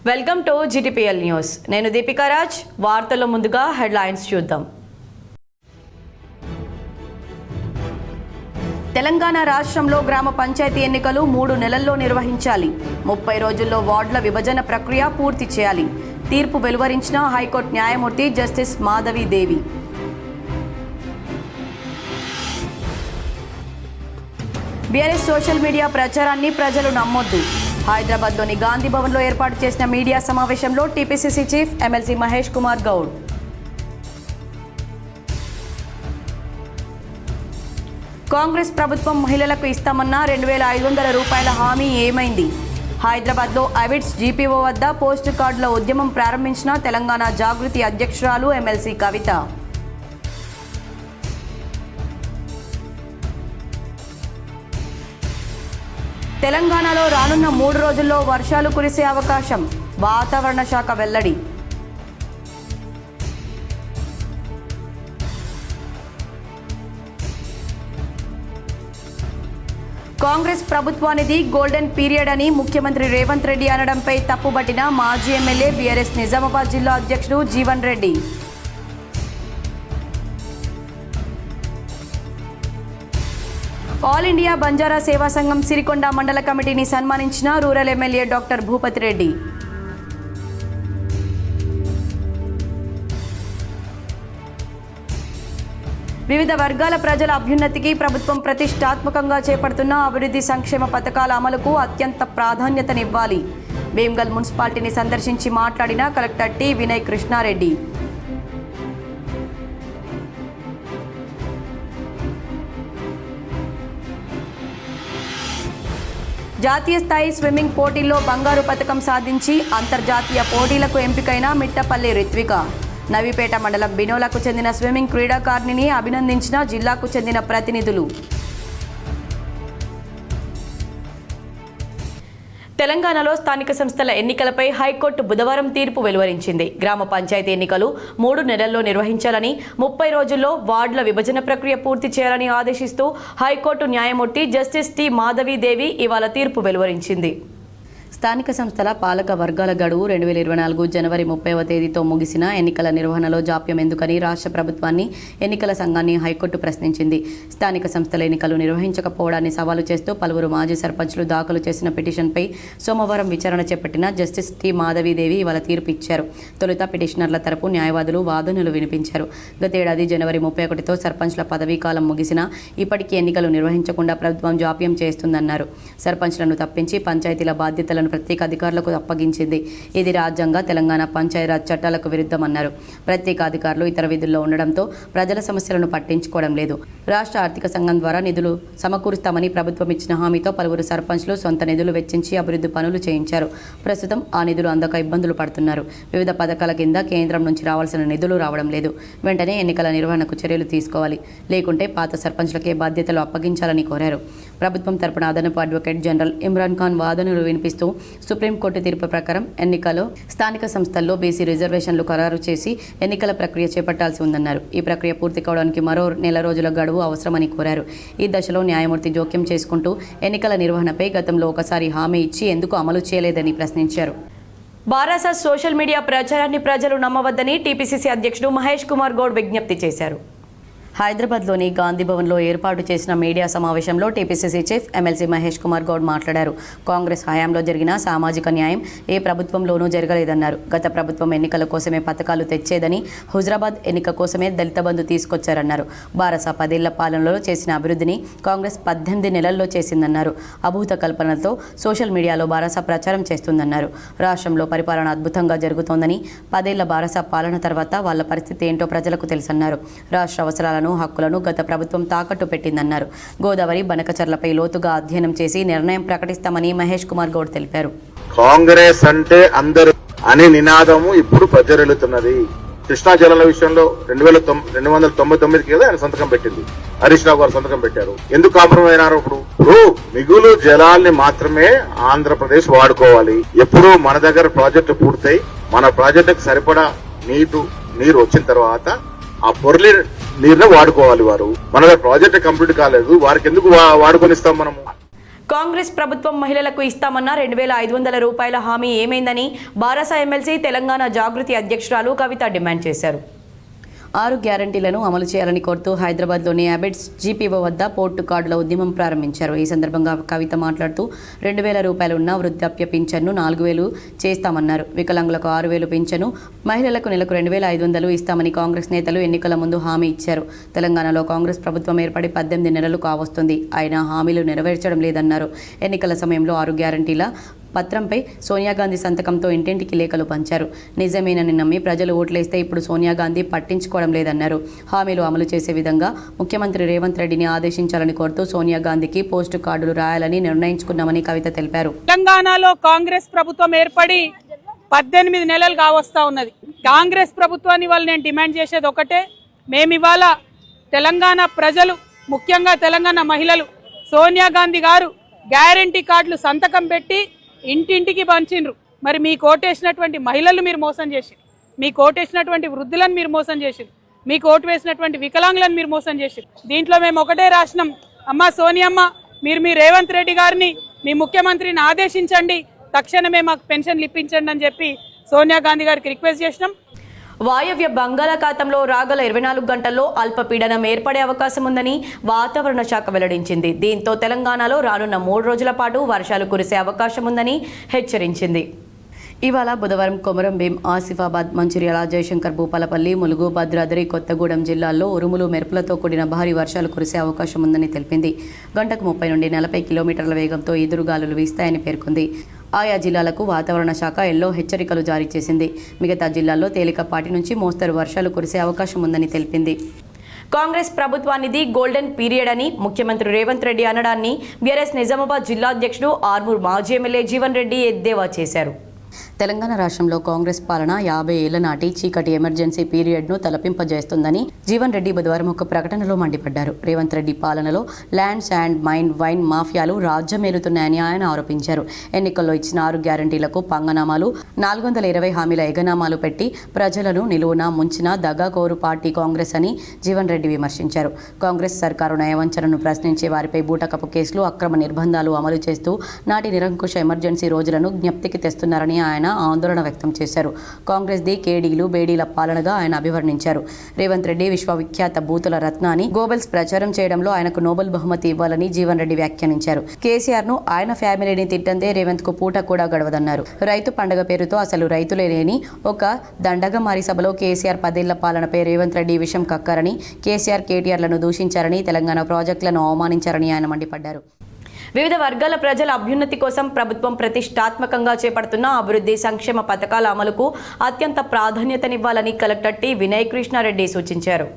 Welcome to GTPL news. నేను దీపికా రాజ్. వార్తల్లో ముందుగా హెడ్లైన్స్ చూద్దాం. తెలంగాణ రాష్ట్రంలో గ్రామ పంచాయతీ ఎన్నికలు 3 నెలల్లో నిర్వహించాలి. 30 రోజుల్లో వార్డుల విభజన ప్రక్రియ పూర్తి చేయాలి. తీర్పు వెలువరించిన హైకోర్టు న్యాయమూర్తి జస్టిస్ మాధవి దేవి. బీఆర్ఎస్ సోషల్ మీడియా ప్రచారాన్ని ప్రజలు నమ్మొద్దు. హైదరాబాద్లోని గాంధీ భవన్లో ఏర్పాటు చేసిన మీడియా సమావేశంలో TPCC chief MLC Mahesh Kumar Goud. Congress ప్రభుత్వం మహిళలకు ఇస్తామన్న 2,500 రూపాయల హామీ ఏమైంది? హైదరాబాద్లో అవిడ్స్ జీపీఓ వద్ద పోస్టు కార్డుల ఉద్యమం ప్రారంభించిన తెలంగాణ జాగృతి అధ్యక్షురాలు ఎమ్మెల్సీ కవిత. తెలంగాణలో రానున్న 3 రోజుల్లో వర్షాలు కురిసే అవకాశం. వాతావరణ శాఖ వెల్లడి. కాంగ్రెస్ ప్రభుత్వానిది గోల్డెన్ పీరియడ్ అని ముఖ్యమంత్రి రేవంత్ రెడ్డి అనడంపై తప్పుబట్టిన మాజీ ఎమ్మెల్యే బీఆర్ఎస్ నిజామాబాద్ జిల్లా అధ్యక్షుడు జీవన్ రెడ్డి. ఆల్ ఇండియా బంజారా సేవా సంఘం సిరికొండ మండల కమిటీని సన్మానించిన rural MLA doctor Bhupathi Reddy. వివిధ వర్గాల ప్రజల అభ్యున్నతికి ప్రభుత్వం ప్రతిష్టాత్మకంగా చేపడుతున్న అభివృద్ధి సంక్షేమ పథకాల అమలుకు అత్యంత ప్రాధాన్యతనివ్వాలి. భీమ్గల్ మున్సిపాలిటీని సందర్శించి మాట్లాడిన కలెక్టర్ టి వినయ్ కృష్ణారెడ్డి. జాతీయ స్థాయి స్విమ్మింగ్ పోటీల్లో బంగారు పతకం సాధించి అంతర్జాతీయ పోటీలకు ఎంపికైన మిట్టపల్లి రిత్విక. నవీపేట మండలం బినోలకు చెందిన స్విమ్మింగ్ క్రీడాకారిణిని అభినందించిన జిల్లాకు చెందిన ప్రతినిధులు. తెలంగాణలో స్థానిక సంస్థల ఎన్నికలపై హైకోర్టు బుధవారం తీర్పు వెలువరించింది. గ్రామ పంచాయతీ ఎన్నికలు 3 నెలల్లో నిర్వహించాలని, 30 రోజుల్లో వార్డుల విభజన ప్రక్రియ పూర్తి చేయాలని ఆదేశిస్తూ హైకోర్టు న్యాయమూర్తి జస్టిస్ టి మాధవి దేవి ఇవాళ తీర్పు వెలువరించింది. స్థానిక సంస్థల పాలక వర్గాల గడువు 2024 జనవరి 30వ తేదీతో ముగిసిన ఎన్నికల నిర్వహణలో జాప్యం ఎందుకని రాష్ట్ర ప్రభుత్వాన్ని, ఎన్నికల సంఘాన్ని హైకోర్టు ప్రశ్నించింది. స్థానిక సంస్థల ఎన్నికలు నిర్వహించకపోవడాన్ని సవాలు చేస్తూ పలువురు మాజీ సర్పంచ్లు దాఖలు చేసిన పిటిషన్పై సోమవారం విచారణ చేపట్టిన జస్టిస్ టి మాధవీదేవి ఇవాళ తీర్పు ఇచ్చారు. తొలుత పిటిషనర్ల తరపు న్యాయవాదులు వాదనలు వినిపించారు. గతేడాది జనవరి 31తో సర్పంచ్ల పదవీ కాలం ముగిసినా ఇప్పటికీ ఎన్నికలు నిర్వహించకుండా ప్రభుత్వం జాప్యం చేస్తుందన్నారు. సర్పంచ్లను తప్పించి పంచాయతీల బాధ్యతలను ప్రత్యేక అధికారులకు అప్పగించింది. ఇది రాజ్యాంగ, తెలంగాణ పంచాయతీరాజ్ చట్టాలకు విరుద్ధమన్నారు. ప్రత్యేక అధికారులు ఇతర విధుల్లో ఉండడంతో ప్రజల సమస్యలను పట్టించుకోవడం లేదు. రాష్ట్ర ఆర్థిక సంఘం ద్వారా నిధులు సమకూరుస్తామని ప్రభుత్వం ఇచ్చిన హామీతో పలువురు సర్పంచ్లు సొంత నిధులు వెచ్చించి అభివృద్ధి పనులు చేయించారు. ప్రస్తుతం ఆ నిధులు అందక ఇబ్బందులు పడుతున్నారు. వివిధ పథకాల కింద కేంద్రం నుంచి రావాల్సిన నిధులు రావడం లేదు. వెంటనే ఎన్నికల నిర్వహణకు చర్యలు తీసుకోవాలి, లేకుంటే పాత సర్పంచ్లకే బాధ్యతలు అప్పగించాలని కోరారు. ప్రభుత్వం తరపున అదనపు అడ్వకేట్ జనరల్ ఇమ్రాన్ ఖాన్ వాదనలు వినిపిస్తూ సుప్రీంకోర్టు తీర్పు ప్రకారం ఎన్నికల్లో స్థానిక సంస్థల్లో బీసీ రిజర్వేషన్లు ఖరారు చేసి ఎన్నికల ప్రక్రియ చేపట్టాల్సి ఉందన్నారు. ఈ ప్రక్రియ పూర్తి కావడానికి మరో 1 నెల రోజుల గడువు అవసరమని కోరారు. ఈ దశలో న్యాయమూర్తి జోక్యం చేసుకుంటూ ఎన్నికల నిర్వహణపై గతంలో ఒకసారి హామీ ఇచ్చి ఎందుకు అమలు చేయలేదని ప్రశ్నించారు. బారాస సోషల్ మీడియా ప్రచారాన్ని ప్రజలు నమ్మవద్దని టీపీసీసీ అధ్యక్షుడు మహేష్ కుమార్ గౌడ్ విజ్ఞప్తి చేశారు. హైదరాబాద్లోని గాంధీ భవన్లో ఏర్పాటు చేసిన మీడియా సమావేశంలో TPCC chief MLC Mahesh Kumar Goud మాట్లాడారు. కాంగ్రెస్ హయాంలో జరిగిన సామాజిక న్యాయం ఏ ప్రభుత్వంలోనూ జరగలేదన్నారు. గత ప్రభుత్వం ఎన్నికల కోసమే పథకాలు తెచ్చేదని, హుజరాబాద్ ఎన్నిక కోసమే దళిత బంధు తీసుకొచ్చారన్నారు. బారాస 10 ఏళ్ల పాలనలో చేసిన అభివృద్ధిని కాంగ్రెస్ 18 నెలల్లో చేసిందన్నారు. అభూత కల్పనలతో సోషల్ మీడియాలో బారాస ప్రచారం చేస్తుందన్నారు. రాష్ట్రంలో పరిపాలన అద్భుతంగా జరుగుతోందని, 10 ఏళ్ల బారాస పాలన తర్వాత వాళ్ళ పరిస్థితి ఏంటో ప్రజలకు తెలుసన్నారు. రాష్ట్ర అవసరాలను, హక్కులను గత ప్రభుత్వం తాకట్టు పెట్టిందన్నారు. గోదావరి, బనకచర్లపై లోతుగా అధ్యయనం చేసి నిర్ణయం ప్రకటిస్తామని మహేష్ కుమార్ గౌడ్ తెలిపారు. కాంగ్రెస్ అంటే అందరూ అనే నినాదము ఇప్పుడు ప్రజరెలుతున్నది. కృష్ణా జలాల విషయంలో 2299 కదా ఆయన సంతకం పెట్టింది. హరీష్ రావు గారు సంతకం పెట్టారు. ఎందుకు కాంప్రమైజ్ అయినారు? ఇప్పుడు మిగులు జలాల్ని మాత్రమే ఆంధ్రప్రదేశ్ వాడుకోవాలి. ఎప్పుడు మన దగ్గర ప్రాజెక్టు పూర్తయి మన ప్రాజెక్టుకు సరిపడా నీరు వచ్చిన తర్వాత ఆ పొర్లి నీరుని వాడుకోవాలి. వారు మన ప్రాజెక్ట్ కంప్లీట్ కాలేదు, వారికి ఎందుకు వాడుకొనిస్తాం మనము? కాంగ్రెస్ ప్రభుత్వం మహిళలకు ఇస్తామన్న 2,500 రూపాయల హామీ ఏమైందని బారాస ఎమ్మెల్సీ తెలంగాణ జాగృతి అధ్యక్షురాలు కవిత డిమాండ్ చేశారు. 6 గ్యారంటీలను అమలు చేయాలని కోరుతూ హైదరాబాద్లోని అబిడ్స్ జీపీఓ వద్ద పోర్టు కార్డుల ఉద్యమం ప్రారంభించారు. ఈ సందర్భంగా కవిత మాట్లాడుతూ 2,000 రూపాయలు ఉన్న వృద్ధాప్య పింఛన్ను 4,000 చేస్తామన్నారు. వికలాంగులకు 6,000 పింఛను, మహిళలకు నెలకు 2,500 ఇస్తామని కాంగ్రెస్ నేతలు ఎన్నికల ముందు హామీ ఇచ్చారు. తెలంగాణలో కాంగ్రెస్ ప్రభుత్వం ఏర్పడి 18 నెలలు కావస్తుంది. అయినా హామీలు నెరవేర్చడం లేదన్నారు. ఎన్నికల సమయంలో 6 గ్యారంటీల పత్రంపై సోనియా గాంధీ సంతకంతో ఇంటింటికి లేఖలు పంచారు. నిజమేనని నమ్మి ప్రజలు ఓట్లేస్తే ఇప్పుడు సోనియా గాంధీ పట్టించుకోవడం లేదన్నారు. హామీలు అమలు చేసే విధంగా ముఖ్యమంత్రి రేవంత్ రెడ్డిని ఆదేశించాలని కోరుతూ సోనియా గాంధీకి పోస్టు కార్డులు రాయాలని నిర్ణయించుకున్నామని కవిత తెలిపారు. తెలంగాణలో కాంగ్రెస్ ప్రభుత్వం ఏర్పడి 18 నెలలు కావస్తా ఉన్నది. కాంగ్రెస్ ప్రభుత్వాన్ని వాళ్ళు నేను డిమాండ్ చేసేది ఒకటే, మేము ఇవాళ తెలంగాణ ప్రజలు, ముఖ్యంగా తెలంగాణ మహిళలు, సోనియా గాంధీ గారు గ్యారంటీ కార్డులు సంతకం పెట్టి ఇంటింటికి పంచిండ్రు. మరి మీ కోటేసినటువంటి మహిళలు మీరు మోసం చేసిరు, మీ కోటేసినటువంటి వృద్ధులను మీరు మోసం చేసిరు, మీ కోటు వేసినటువంటి వికలాంగులను మీరు మోసం చేసిరు. దీంట్లో మేము ఒకటే రాసినాం, అమ్మ సోనియమ్మ మీరు మీ రేవంత్ రెడ్డి గారిని, మీ ముఖ్యమంత్రిని ఆదేశించండి, తక్షణమే మాకు పెన్షన్లు ఇప్పించండి అని చెప్పి సోనియా గాంధీ గారికి రిక్వెస్ట్ చేసినాం. వాయవ్య బంగాళాఖాతంలో రాగల 24 గంటల్లో అల్పపీడనం ఏర్పడే అవకాశం ఉందని వాతావరణ శాఖ వెల్లడించింది. దీంతో తెలంగాణలో రానున్న 3 రోజుల పాటు వర్షాలు కురిసే అవకాశం ఉందని హెచ్చరించింది. ఇవాళ బుధవారం కొమరం భీం, ఆసిఫాబాద్, మంచిర్యాల, జయశంకర్, భూపాలపల్లి, ములుగు, భద్రాద్రి, కొత్తగూడెం జిల్లాల్లో ఉరుములు, మెరుపులతో కూడిన భారీ వర్షాలు కురిసే అవకాశం ఉందని తెలిపింది. గంటకు 30 నుండి 40 కిలోమీటర్ల వేగంతో ఎదురుగాలులు వీస్తాయని పేర్కొంది. ఆయా జిల్లాలకు వాతావరణ శాఖ ఎల్లో హెచ్చరికలు జారీ చేసింది. మిగతా జిల్లాల్లో తేలికపాటి నుంచి మోస్తరు వర్షాలు కురిసే అవకాశం ఉందని తెలిపింది. కాంగ్రెస్ ప్రభుత్వానిది గోల్డెన్ పీరియడ్ అని ముఖ్యమంత్రి రేవంత్ రెడ్డి అనడాన్ని బీఆర్ఎస్ నిజామాబాద్ జిల్లా అధ్యక్షుడు ఆర్మూర్ మాజీ ఎమ్మెల్యే జీవన్ రెడ్డి ఎద్దేవా చేశారు. తెలంగాణ రాష్ట్రంలో కాంగ్రెస్ పాలన 50 ఏళ్ల నాటి చీకటి ఎమర్జెన్సీ పీరియడ్ను తలపింపజేస్తుందని జీవన్ రెడ్డి బుధవారం ఒక ప్రకటనలో మండిపడ్డారు. రేవంత్ రెడ్డి పాలనలో ల్యాండ్స్ అండ్ మైన్ వైన్ మాఫియాలు రాజ్యమేలుతున్నాయని ఆయన ఆరోపించారు. ఎన్నికల్లో ఇచ్చిన 6 గ్యారంటీలకు పంగనామాలు, 420 హామీల ఎగనామాలు పెట్టి ప్రజలను నిలువున ముంచిన దగాకోరు పార్టీ కాంగ్రెస్ అని జీవన్ రెడ్డి విమర్శించారు. కాంగ్రెస్ సర్కారు నయవంచనను ప్రశ్నించే వారిపై బూటకపు కేసులు, అక్రమ నిర్బంధాలు అమలు చేస్తూ నాటి నిరంకుశ ఎమర్జెన్సీ రోజులను జ్ఞప్తికి తెస్తున్నారని ఆయన ఆందోళన వ్యక్తం చేశారు. కాంగ్రెస్ ది కేడీలు బేడీల పాలనగా ఆయన అభివర్ణించారు. రేవంత్ రెడ్డి విశ్వవిఖ్యాత బూతుల రత్నాన్ని గోబెల్స్ ప్రచారం చేయడంలో ఆయనకు నోబెల్ బహుమతి ఇవ్వాలని జీవన్ రెడ్డి వ్యాఖ్యానించారు. కేసీఆర్ ను, ఆయన ఫ్యామిలీని తిట్టందే రేవంత్ కు పూట కూడా గడవదన్నారు. రైతు పండుగ పేరుతో అసలు రైతులే లేని ఒక దండగమారి సభలో కేసీఆర్ 10 ఏళ్ల పాలనపై రేవంత్ రెడ్డి విషం కక్కారని, కేసీఆర్ కేటీఆర్లను దూషించారని, తెలంగాణ ప్రాజెక్టులను అవమానించారని ఆయన మండిపడ్డారు. వివిధ వర్గాల ప్రజల అభ్యున్నతి కోసం ప్రభుత్వం ప్రతిష్టాత్మకంగా చేపడుతున్న అభివృద్ధి సంక్షేమ పథకాల అమలుకు అత్యంత ప్రాధాన్యతనివ్వాలని కలెక్టర్ టి వినయ్ కృష్ణారెడ్డి సూచించారు.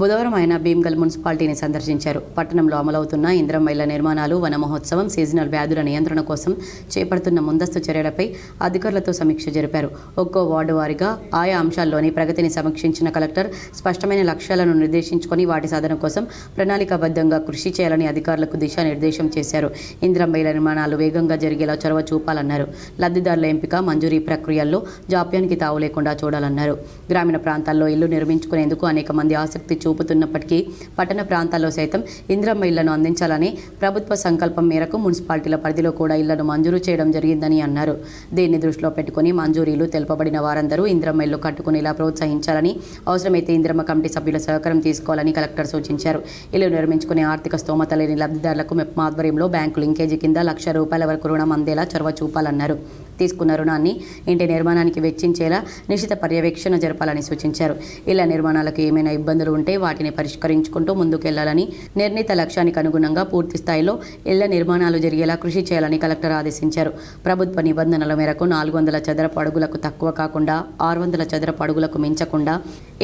బుధవారం ఆయన భీమ్గల్ మున్సిపాలిటీని సందర్శించారు. పట్టణంలో అమలవుతున్న ఇందిరమ్మ ఇళ్ల నిర్మాణాలు, వన మహోత్సవం, సీజనల్ వ్యాధుల నియంత్రణ కోసం చేపడుతున్న ముందస్తు చర్యలపై అధికారులతో సమీక్ష జరిపారు. ఒక్కో వార్డు వారీగా ఆయా అంశాల్లోని ప్రగతిని సమీక్షించిన కలెక్టర్ స్పష్టమైన లక్ష్యాలను నిర్దేశించుకొని వాటి సాధన కోసం ప్రణాళికాబద్ధంగా కృషి చేయాలని అధికారులకు దిశానిర్దేశం చేశారు. ఇందిరమ్మ ఇళ్ల నిర్మాణాలు వేగంగా జరిగేలా చొరవ చూపాలన్నారు. లబ్ధిదారుల ఎంపిక, మంజూరీ ప్రక్రియల్లో జాప్యానికి తావు లేకుండా చూడాలన్నారు. గ్రామీణ ప్రాంతాల్లో ఇల్లు నిర్మించుకునేందుకు అనేక మంది ఆసక్తి చూపుతున్నప్పటికీ పట్టణ ప్రాంతాల్లో సైతం ఇందిరమ్మ ఇళ్లను అందించాలని ప్రభుత్వ సంకల్పం మేరకు మున్సిపాలిటీల పరిధిలో కూడా ఇళ్లను మంజూరు చేయడం జరిగిందని అన్నారు. దీన్ని దృష్టిలో పెట్టుకుని మంజూరీలు తెలుపబడిన వారందరూ ఇందిరమ్మ ఇళ్లు కట్టుకునేలా ప్రోత్సహించాలని, అవసరమైతే ఇందిరమ్మ కమిటీ సభ్యుల సహకారం తీసుకోవాలని కలెక్టర్ సూచించారు. ఇల్లు నిర్మించుకునే ఆర్థిక స్తోమత లేని లబ్ధిదారులకు మెప్మా ఆధ్వర్యంలో బ్యాంకు లింకేజీ కింద ₹1,00,000 వరకు రుణం అందేలా చొరవ చూపాలన్నారు. తీసుకున్న రుణాన్ని ఇంటి నిర్మాణానికి వెచ్చించేలా నిశ్చిత పర్యవేక్షణ జరపాలని సూచించారు. ఇళ్ల నిర్మాణాలకు ఏమైనా ఇబ్బందులు ఉంటే వాటిని పరిష్కరించుకుంటూ ముందుకెళ్లాలని, నిర్ణీత లక్ష్యానికి అనుగుణంగా పూర్తి స్థాయిలో ఇళ్ల నిర్మాణాలు జరిగేలా కృషి చేయాలని కలెక్టర్ ఆదేశించారు. ప్రభుత్వ నిబంధనల మేరకు 400 చదరపు అడుగులకు తక్కువ కాకుండా 600 చదరపు అడుగులకు మించకుండా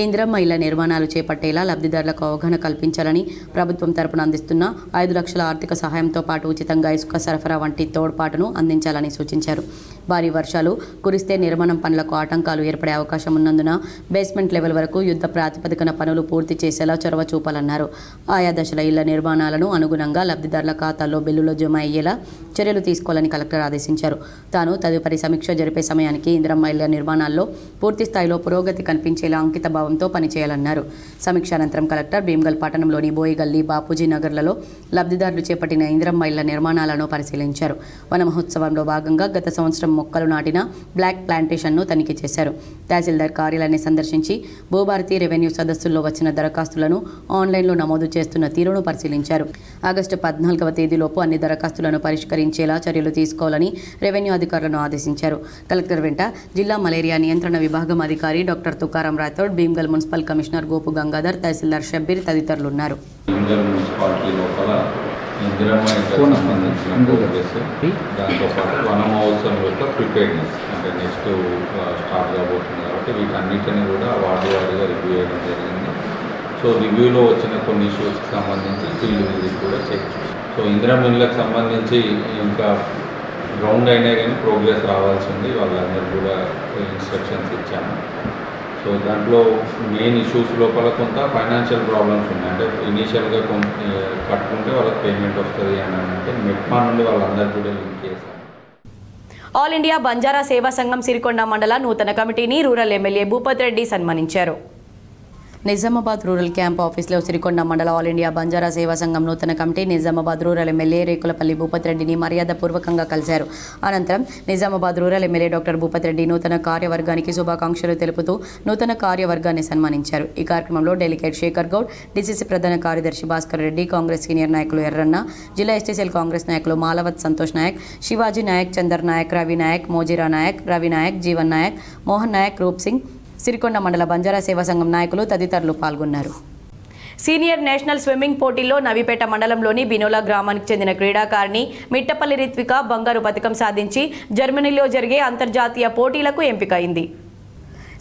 ఇందిరమ్మ ఇళ్ల నిర్మాణాలు చేపట్టేలా లబ్ధిదారులకు అవగాహన కల్పించాలని, ప్రభుత్వం తరపున అందిస్తున్న 5 లక్షల ఆర్థిక సహాయంతో పాటు ఉచితంగా ఇసుక సరఫరా వంటి తోడ్పాటును అందించాలని సూచించారు. భారీ వర్షాలు కురిస్తే నిర్మాణం పనులకు ఆటంకాలు ఏర్పడే అవకాశం ఉన్నందున బేస్మెంట్ లెవెల్ వరకు యుద్ధ ప్రాతిపదికన పనులు పూర్తి చేసేలా చొరవ చూపాలన్నారు. ఆయా దశల ఇళ్ల నిర్మాణాలను అనుగుణంగా లబ్ధిదారుల ఖాతాల్లో బిల్లులో జమ అయ్యేలా చర్యలు తీసుకోవాలని కలెక్టర్ ఆదేశించారు. తాను తదుపరి సమీక్ష జరిపే సమయానికి ఇందిరమ్మ ఇళ్ల నిర్మాణాల్లో పూర్తి స్థాయిలో పురోగతి కనిపించేలా అంకిత భావంతో పనిచేయాలన్నారు. సమీక్ష అనంతరం కలెక్టర్ భీమ్గల్ పట్టణంలోని బోయిగల్లి, బాపూజీ నగర్లలో లబ్ధిదారులు చేపట్టిన ఇందిరమ్మ ఇళ్ల నిర్మాణాలను పరిశీలించారు. వన మహోత్సవంలో భాగంగా గత సంవత్సరం మొక్కలు నాటిన బ్లాక్ ప్లాంటేషన్ను తనిఖీ చేశారు. తహసీల్దార్ కార్యాలయాన్ని సందర్శించి భూభారతి రెవెన్యూ సదస్సుల్లో వచ్చిన దరఖాస్తులను ఆన్లైన్లో నమోదు చేస్తున్న తీరును పరిశీలించారు. ఆగస్టు 14వ తేదీలోపు అన్ని దరఖాస్తులను పరిష్కరించేలా చర్యలు తీసుకోవాలని రెవెన్యూ అధికారులను ఆదేశించారు. కలెక్టర్ వెంట జిల్లా మలేరియా నియంత్రణ విభాగం అధికారి doctor Tukaram Rathod, Bheemgal municipal commissioner Gopu Gangadhar, tahsildar Shabbir తదితరులున్నారు. దాంతోపాటు వన మహోత్సవం యొక్క ప్రిపేర్నెస్ అంటే నెక్స్ట్ స్టార్ట్ కాబోతుంది కాబట్టి వీటన్నిటిని కూడా వారిగా రివ్యూ చేయడం జరిగింది. సో రివ్యూలో వచ్చిన కొన్ని ఇష్యూస్కి సంబంధించి ఫీల్డ్ విజిట్ కూడా చేయొచ్చు. సో ఇందిరమ్మ ఇళ్ళకి సంబంధించి ఇంకా గ్రౌండ్ అయినా కానీ ప్రోగ్రెస్ రావాల్సి ఉంది. వాళ్ళందరూ కూడా ఇన్స్ట్రక్షన్స్ ఇచ్చాము. సో దాంట్లో మెయిన్ ఇష్యూస్ లోపల కొంత ఫైనాన్షియల్ ప్రాబ్లమ్స్ ఉన్నాయి. అంటే ఇనీషియల్గా కట్టుకుంటే వాళ్ళకి పేమెంట్ వస్తుంది అని అంటే మెట్మా నుండి వాళ్ళందరూ కూడా లింక్ చేశారు. ఆల్ ఇండియా బంజారా సేవా సంఘం సిరికొండ మండల నూతన కమిటీని రూరల్ ఎమ్మెల్యే భూపత్ రెడ్డి సన్మానించారు. నిజామాబాద్ రూరల్ క్యాంప్ ఆఫీస్లో సిరికొండ మండల ఆల్ ఇండియా బంజారా సేవా సంఘం నూతన committee Nizamabad rural MLA Rekulapalli Bhupath రెడ్డిని మర్యాదపూర్వకంగా కలిశారు. అనంతరం Nizamabad rural MLA doctor Bhupath Reddy నూతన కార్యవర్గానికి శుభాకాంక్షలు తెలుపుతూ నూతన కార్యవర్గాన్ని సన్మానించారు. ఈ కార్యక్రమంలో డెలిగేట్ శేఖర్ గౌడ్, డిసిసి ప్రధాన కార్యదర్శి భాస్కర్ రెడ్డి, కాంగ్రెస్ సీనియర్ నాయకులు ఎర్రన్న, జిల్లా ఎస్టీసీఎల్ కాంగ్రెస్ నాయకులు మాలవత్ సంతోష్ నాయక్, శివాజీ నాయక్, చందర్ నాయక్, రవి నాయక్, మోజీరా నాయక్, రవి నాయక్, జీవన్ నాయక్, మోహన్ నాయక్, రూప్ సింగ్, సిరికొండ మండల బంజారా సేవా సంఘం నాయకులు తదితరులు పాల్గొన్నారు. సీనియర్ నేషనల్ స్విమ్మింగ్ పోటీల్లో నవీపేట మండలంలోని బినోలా గ్రామానికి చెందిన క్రీడాకారిణి మిట్టపల్లి రిత్విక బంగారు పతకం సాధించి జర్మనీలో జరిగే అంతర్జాతీయ పోటీలకు ఎంపికైంది.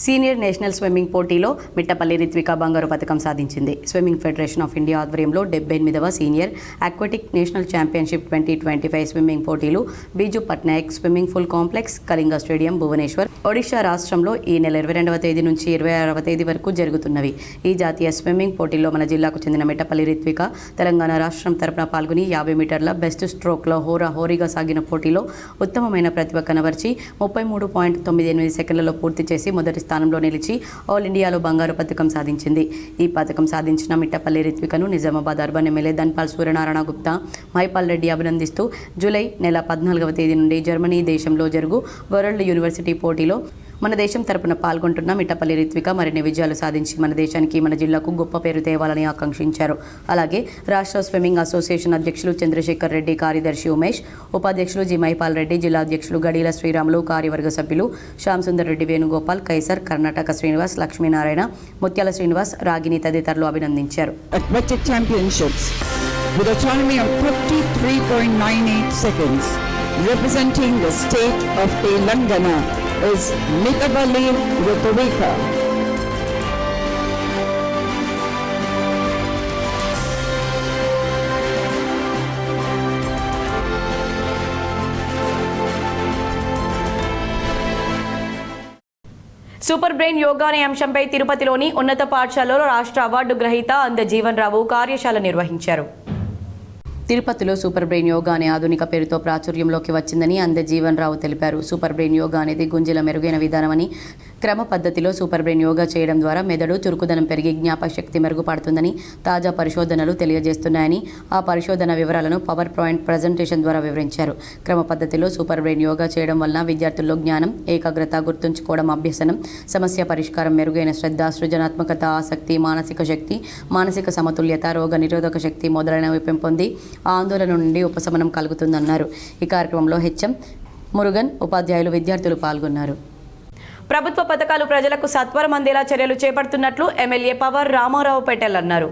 సీనియర్ నేషనల్ స్విమ్మింగ్ పోటీలో మిట్టపల్లి రిత్విక బంగారు పతకం సాధించింది. స్విమ్మింగ్ ఫెడరేషన్ ఆఫ్ ఇండియా ఆధ్వర్యంలో 78వ senior aquatic national championship 2025 swimming పోటీలు Biju Patnaik swimming pool complex, Kalinga stadium, Bhubaneswar, Odisha రాష్ట్రంలో ఈ నెల 22వ తేదీ నుంచి 26వ తేదీ వరకు జరుగుతున్నవి. ఈ జాతీయ స్విమ్మింగ్ పోటీల్లో మన జిల్లాకు చెందిన మిట్టపల్లి రిత్విక తెలంగాణ రాష్ట్రం తరపున పాల్గొని 50 మీటర్ల బెస్ట్ స్ట్రోక్లో హోరాహోరీగా సాగిన పోటీలో ఉత్తమమైన ప్రతిభ కనబర్చి 33.98 సెకండ్లలో పూర్తి చేసి మొదటి స్థానంలో నిలిచి ఆల్ ఇండియాలో బంగారు పతకం సాధించింది. ఈ పతకం సాధించిన మిట్టపల్లి రిత్వికను నిజామాబాద్ అర్బన్ ఎమ్మెల్యే ధన్పాల్ సూర్యనారాయణ గుప్తా, మైపాల్ రెడ్డి అభినందిస్తూ జూలై నెల 14వ తేదీ నుండి జర్మనీ దేశంలో జరుగు వరల్డ్ యూనివర్సిటీ పోటీలో మన దేశం తరపున పాల్గొంటున్న మిట్టపల్లి రిత్విక మరిన్ని విజయాలు సాధించి మన దేశానికి, మన జిల్లాకు గొప్ప పేరు తేవాలని ఆకాంక్షించారు. అలాగే రాష్ట్ర స్విమ్మింగ్ అసోసియేషన్ అధ్యక్షులు చంద్రశేఖర్ రెడ్డి, కార్యదర్శి ఉమేష్, ఉపాధ్యక్షులు జి మైపాల్ రెడ్డి, జిల్లా అధ్యక్షులు గడీల శ్రీరాములు, కార్యవర్గ సభ్యులు శ్యామ్ సుందర్ రెడ్డి, వేణుగోపాల్, కైసర్, కర్ణాటక శ్రీనివాస్, లక్ష్మీనారాయణ, ముత్యాల శ్రీనివాస్, రాగిని తదితరులు అభినందించారు. With autonomy of 53.98 seconds, representing the state of Telangana is Mittapalli Ritvika. Super brain yoga అనే అంశంపై తిరుపతిలోని ఉన్నత పాఠశాలలో రాష్ట్ర అవార్డు గ్రహీత అంద జీవన్ రావు కార్యశాల నిర్వహించారు. తిరుపతిలో సూపర్ బ్రెయిన్ యోగా అనే ఆధునిక పేరుతో ప్రాచుర్యంలోకి వచ్చిందని అంద జీవన్ రావు తెలిపారు. సూపర్ బ్రెయిన్ యోగా అనేది గుంజల మెరుగైన విధానమని, క్రమ పద్ధతిలో సూపర్ బ్రెయిన్ యోగా చేయడం ద్వారా మెదడు చురుకుదనం పెరిగి జ్ఞాపకశక్తి మెరుగుపడుతుందని తాజా పరిశోధనలు తెలియజేస్తున్నాయని, ఆ పరిశోధన వివరాలను పవర్ పాయింట్ ప్రజెంటేషన్ ద్వారా వివరించారు. క్రమ పద్ధతిలో సూపర్ బ్రెయిన్ యోగా చేయడం వలన విద్యార్థుల్లో జ్ఞానం, ఏకాగ్రత, గుర్తుంచుకోవడం, అభ్యసనం, సమస్య పరిష్కారం, మెరుగైన శ్రద్ధ, సృజనాత్మకత, ఆసక్తి, మానసిక శక్తి, మానసిక సమతుల్యత, రోగ నిరోధక శక్తి మొదలైనవి పెంపొంది ఆందోళన నుండి ఉపశమనం కలుగుతుందన్నారు. ఈ కార్యక్రమంలో హెచ్ఎం మురుగన్, ఉపాధ్యాయులు, విద్యార్థులు పాల్గొన్నారు. ప్రభుత్వ పథకాలు ప్రజలకు సత్వరం అందేలా చర్యలు చేపడుతున్నట్లు ఎమ్మెల్యే పవర్ రామారావు పెటెల్ అన్నారు.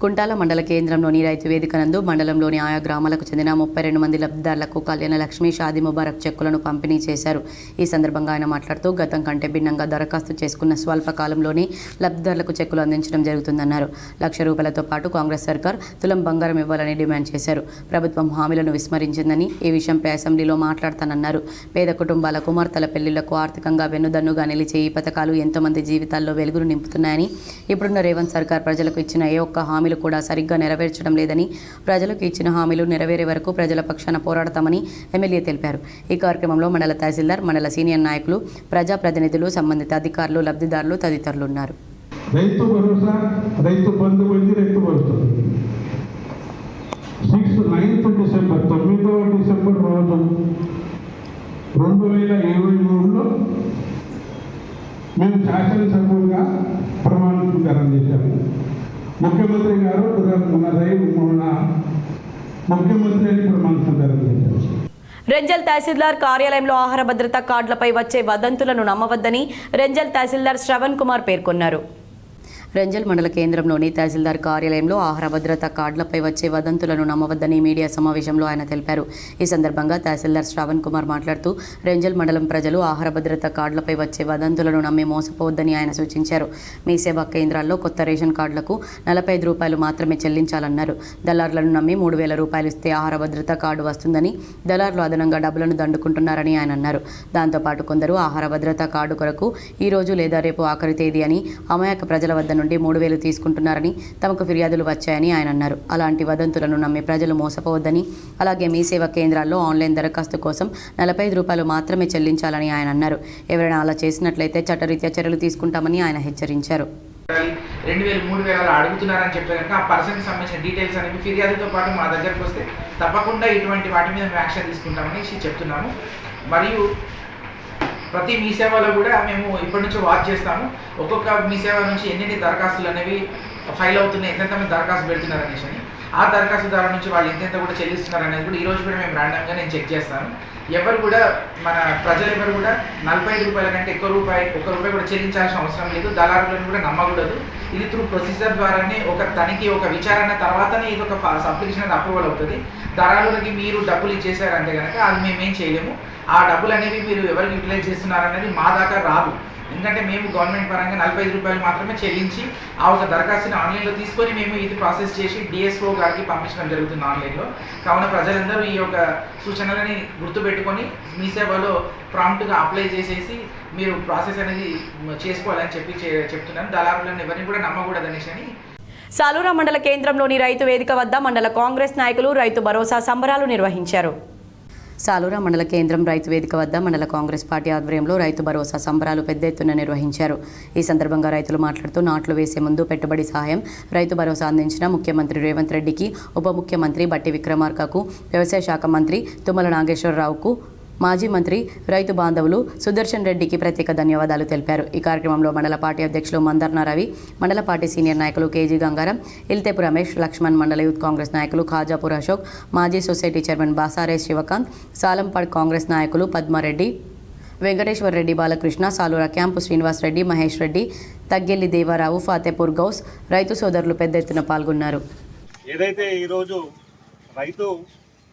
కుంటాల మండల కేంద్రంలోని రైతు వేదిక నందు మండలంలోని ఆయా గ్రామాలకు చెందిన 32 మంది లబ్ధిదారులకు కళ్యాణ లక్ష్మి, షాదీ ముబారక్ చెక్కులను పంపిణీ చేశారు. ఈ సందర్భంగా ఆయన మాట్లాడుతూ గతం కంటే భిన్నంగా దరఖాస్తు చేసుకున్న స్వల్ప కాలంలోనే లబ్ధిదారులకు చెక్కులు అందించడం జరుగుతుందన్నారు. ₹1,00,000తో పాటు కాంగ్రెస్ సర్కార్ తులం బంగారం ఇవ్వాలని డిమాండ్ చేశారు. ప్రభుత్వం హామీలను విస్మరించిందని, ఈ విషయంపై అసెంబ్లీలో మాట్లాడతానన్నారు. పేద కుటుంబాల కుమార్తెల పెళ్లిళ్లకు ఆర్థికంగా వెన్నుదన్నుగా నిలిచే ఈ పథకాలు ఎంతోమంది జీవితాల్లో వెలుగును నింపుతున్నాయని, ఇప్పుడున్న రేవంత్ సర్కార్ ప్రజలకు ఇచ్చిన ఏ ఒక్క హామీ హామీలు కూడా సరిగ్గా నెరవేర్చడం లేదని, ప్రజలకు ఇచ్చిన హామీలు నెరవేరే వరకు ప్రజల పక్షాన పోరాడతామని ఎమ్మెల్యే తెలిపారు. ఈ కార్యక్రమంలో మండల తహసీల్దార్, మండల సీనియర్ నాయకులు, ప్రజాప్రతినిధులు, సంబంధిత అధికారులు, లబ్ధిదారులు తదితరులు ఉన్నారు. రైతు భరోసా, రైతు బంధు వచ్చి Rythu Bharosa 9th December 9వ December రోజు 2023లో మేము శాసనసభ్యులుగా ప్రమాణ స్వీకారం చేశాము. ముఖ్యమంత్రి గారు మన ముఖ్యమంత్రి అని ప్రమాణ స్వీకారం చేశారు. రెంజల్ తహసీల్దార్ కార్యాలయంలో ఆహార భద్రతా కార్డులపై వచ్చే వదంతులను నమ్మవద్దని రెంజల్ తహసీల్దార్ శ్రవణ్ కుమార్ పేర్కొన్నారు. రెంజల్ మండల కేంద్రంలోని తహసీల్దార్ కార్యాలయంలో ఆహార భద్రతా కార్డులపై వచ్చే వదంతులను నమ్మవద్దని మీడియా సమావేశంలో ఆయన తెలిపారు. ఈ సందర్భంగా తహసీల్దార్ శ్రవణ్ కుమార్ మాట్లాడుతూ రెంజల్ మండలం ప్రజలు ఆహార భద్రతా కార్డులపై వచ్చే వదంతులను నమ్మి మోసపోవద్దని ఆయన సూచించారు. మీ సేవా కేంద్రాల్లో కొత్త రేషన్ కార్డులకు ₹45 మాత్రమే చెల్లించాలన్నారు. దళారులను నమ్మి ₹3,000 ఇస్తే ఆహార భద్రతా కార్డు వస్తుందని దళారులు అదనంగా డబ్బులను దండుకుంటున్నారని ఆయన అన్నారు. దాంతోపాటు కొందరు ఆహార భద్రతా కార్డు కొరకు ఈ రోజు లేదా రేపు ఆఖరి తేదీ అని అమాయక ప్రజల వద్ద నుండి 3,000 తీసుకుంటున్నారని తమకు ఫిర్యాదులు వచ్చాయని ఆయన అన్నారు. అలాంటి వదంతులను నమ్మి ప్రజలు మోసపోవద్దని, అలాగే మీ సేవా కేంద్రాల్లో ఆన్లైన్ దరఖాస్తు కోసం ₹45 మాత్రమే చెల్లించాలని ఆయన అన్నారు. ఎవరైనా అలా చేసినట్లయితే చట్టరీత్యా చర్యలు తీసుకుంటామని ఆయన హెచ్చరించారు. 2,000 3,000 అడుగుతున్నారని చెప్పే కనుక ఆ పర్సన్కి సంబంధించిన డీటెయిల్స్ అనేవి ఫిర్యాదుతో పాటు మా దగ్గరకు వస్తే తప్పకుండా ఇటువంటి వాటి మీద మేము యాక్షన్ తీసుకుంటామని చెప్తున్నాము. మరియు ప్రతి మీ సేవలో కూడా మేము ఇప్పటి నుంచి వాచ్ చేస్తాము. ఒక్కొక్క మీ సేవ నుంచి ఎన్ని దరఖాస్తులు అనేవి ఫైల్ అవుతున్నాయి, ఎంతెంతమంది దరఖాస్తు పెడుతున్నారు అనేసి అని, ఆ దరఖాస్తుదారు నుంచి వాళ్ళు ఎంతెంత కూడా చెల్లిస్తున్నారు అనేది కూడా ఈరోజు కూడా మేము ర్యాండమ్గా నేను చెక్ చేస్తాను. ఎవరు కూడా మన ప్రజలు ఎవరు కూడా ₹45 కంటే ఎక్కువ ₹1 కూడా చెల్లించాల్సిన అవసరం లేదు. దళారులను కూడా నమ్మకూడదు. ఇది త్రూ ప్రొసీజర్ ద్వారానే ఒక తనిఖీ, ఒక విచారణ తర్వాతనే ఇది ఒక అప్లికేషన్ అనేది అప్రూవల్ అవుతుంది. దళారులకి మీరు డబ్బులు ఇచ్చేసారంటే కనుక అది మేమేం చేయలేము. ఆ డబ్బులు అనేవి మీరు ఎవరికి యూటిలైజ్ చేస్తున్నారనేది మా దాకా రాదు. ఎందుకంటే మేము గవర్నమెంట్ పరంగా ₹45 మాత్రమే చెల్లించి ఆ ఒక దరఖాస్తుని ఆన్లైన్లో తీసుకొని మేము ఇది ప్రాసెస్ చేసి డిఎస్ఓ గారికి పంపించడం జరుగుతుంది ఆన్లైన్లో. కావున ప్రజలందరూ ఈ యొక్క సూచనలని గుర్తుపెట్టుకొని మీ సేవలో ప్రాంప్ట్గా అప్లై చేసేసి మీరు ప్రాసెస్ అనేది చేసుకోవాలని చెప్తున్నాను. దళారులను ఎవరిని కూడా నమ్మకూడదనేసి అని. సాలూరా మండల కేంద్రంలోని రైతు వేదిక వద్ద మండల కాంగ్రెస్ నాయకులు రైతు భరోసా సంబరాలు నిర్వహించారు. సాలూరా మండల కేంద్రం రైతు వేదిక వద్ద మండల కాంగ్రెస్ పార్టీ ఆధ్వర్యంలో రైతు భరోసా సంబరాలు పెద్ద ఎత్తున నిర్వహించారు. ఈ సందర్భంగా రైతులు మాట్లాడుతూ నాట్లు వేసే ముందు పెట్టుబడి సహాయం, రైతు భరోసా అందించిన ముఖ్యమంత్రి రేవంత్ రెడ్డికి, ఉప ముఖ్యమంత్రి బట్టి విక్రమార్కకు, వ్యవసాయ శాఖ మంత్రి తుమ్మల నాగేశ్వరరావుకు, మాజీ మంత్రి, రైతు బాంధవులు సుదర్శన్ రెడ్డికి ప్రత్యేక ధన్యవాదాలు తెలిపారు. ఈ కార్యక్రమంలో మండల పార్టీ అధ్యక్షులు మందర్న రవి, మండల పార్టీ సీనియర్ నాయకులు కేజీ గంగారం, ఇల్తేపు రమేష్, లక్ష్మణ్, మండల యూత్ కాంగ్రెస్ నాయకులు ఖాజాపూర్ అశోక్, మాజీ సొసైటీ చైర్మన్ బాసారే శివకాంత్, సాలంపాడ్ కాంగ్రెస్ నాయకులు పద్మారెడ్డి, వెంకటేశ్వర్ రెడ్డి, బాలకృష్ణ, సాలూరా క్యాంపు శ్రీనివాస్ రెడ్డి, మహేష్ రెడ్డి, తగ్గెల్లి దేవారావు, ఫాతేపూర్ గౌస్, రైతు సోదరులు పెద్ద ఎత్తున పాల్గొన్నారు. ఏదైతే ఈరోజు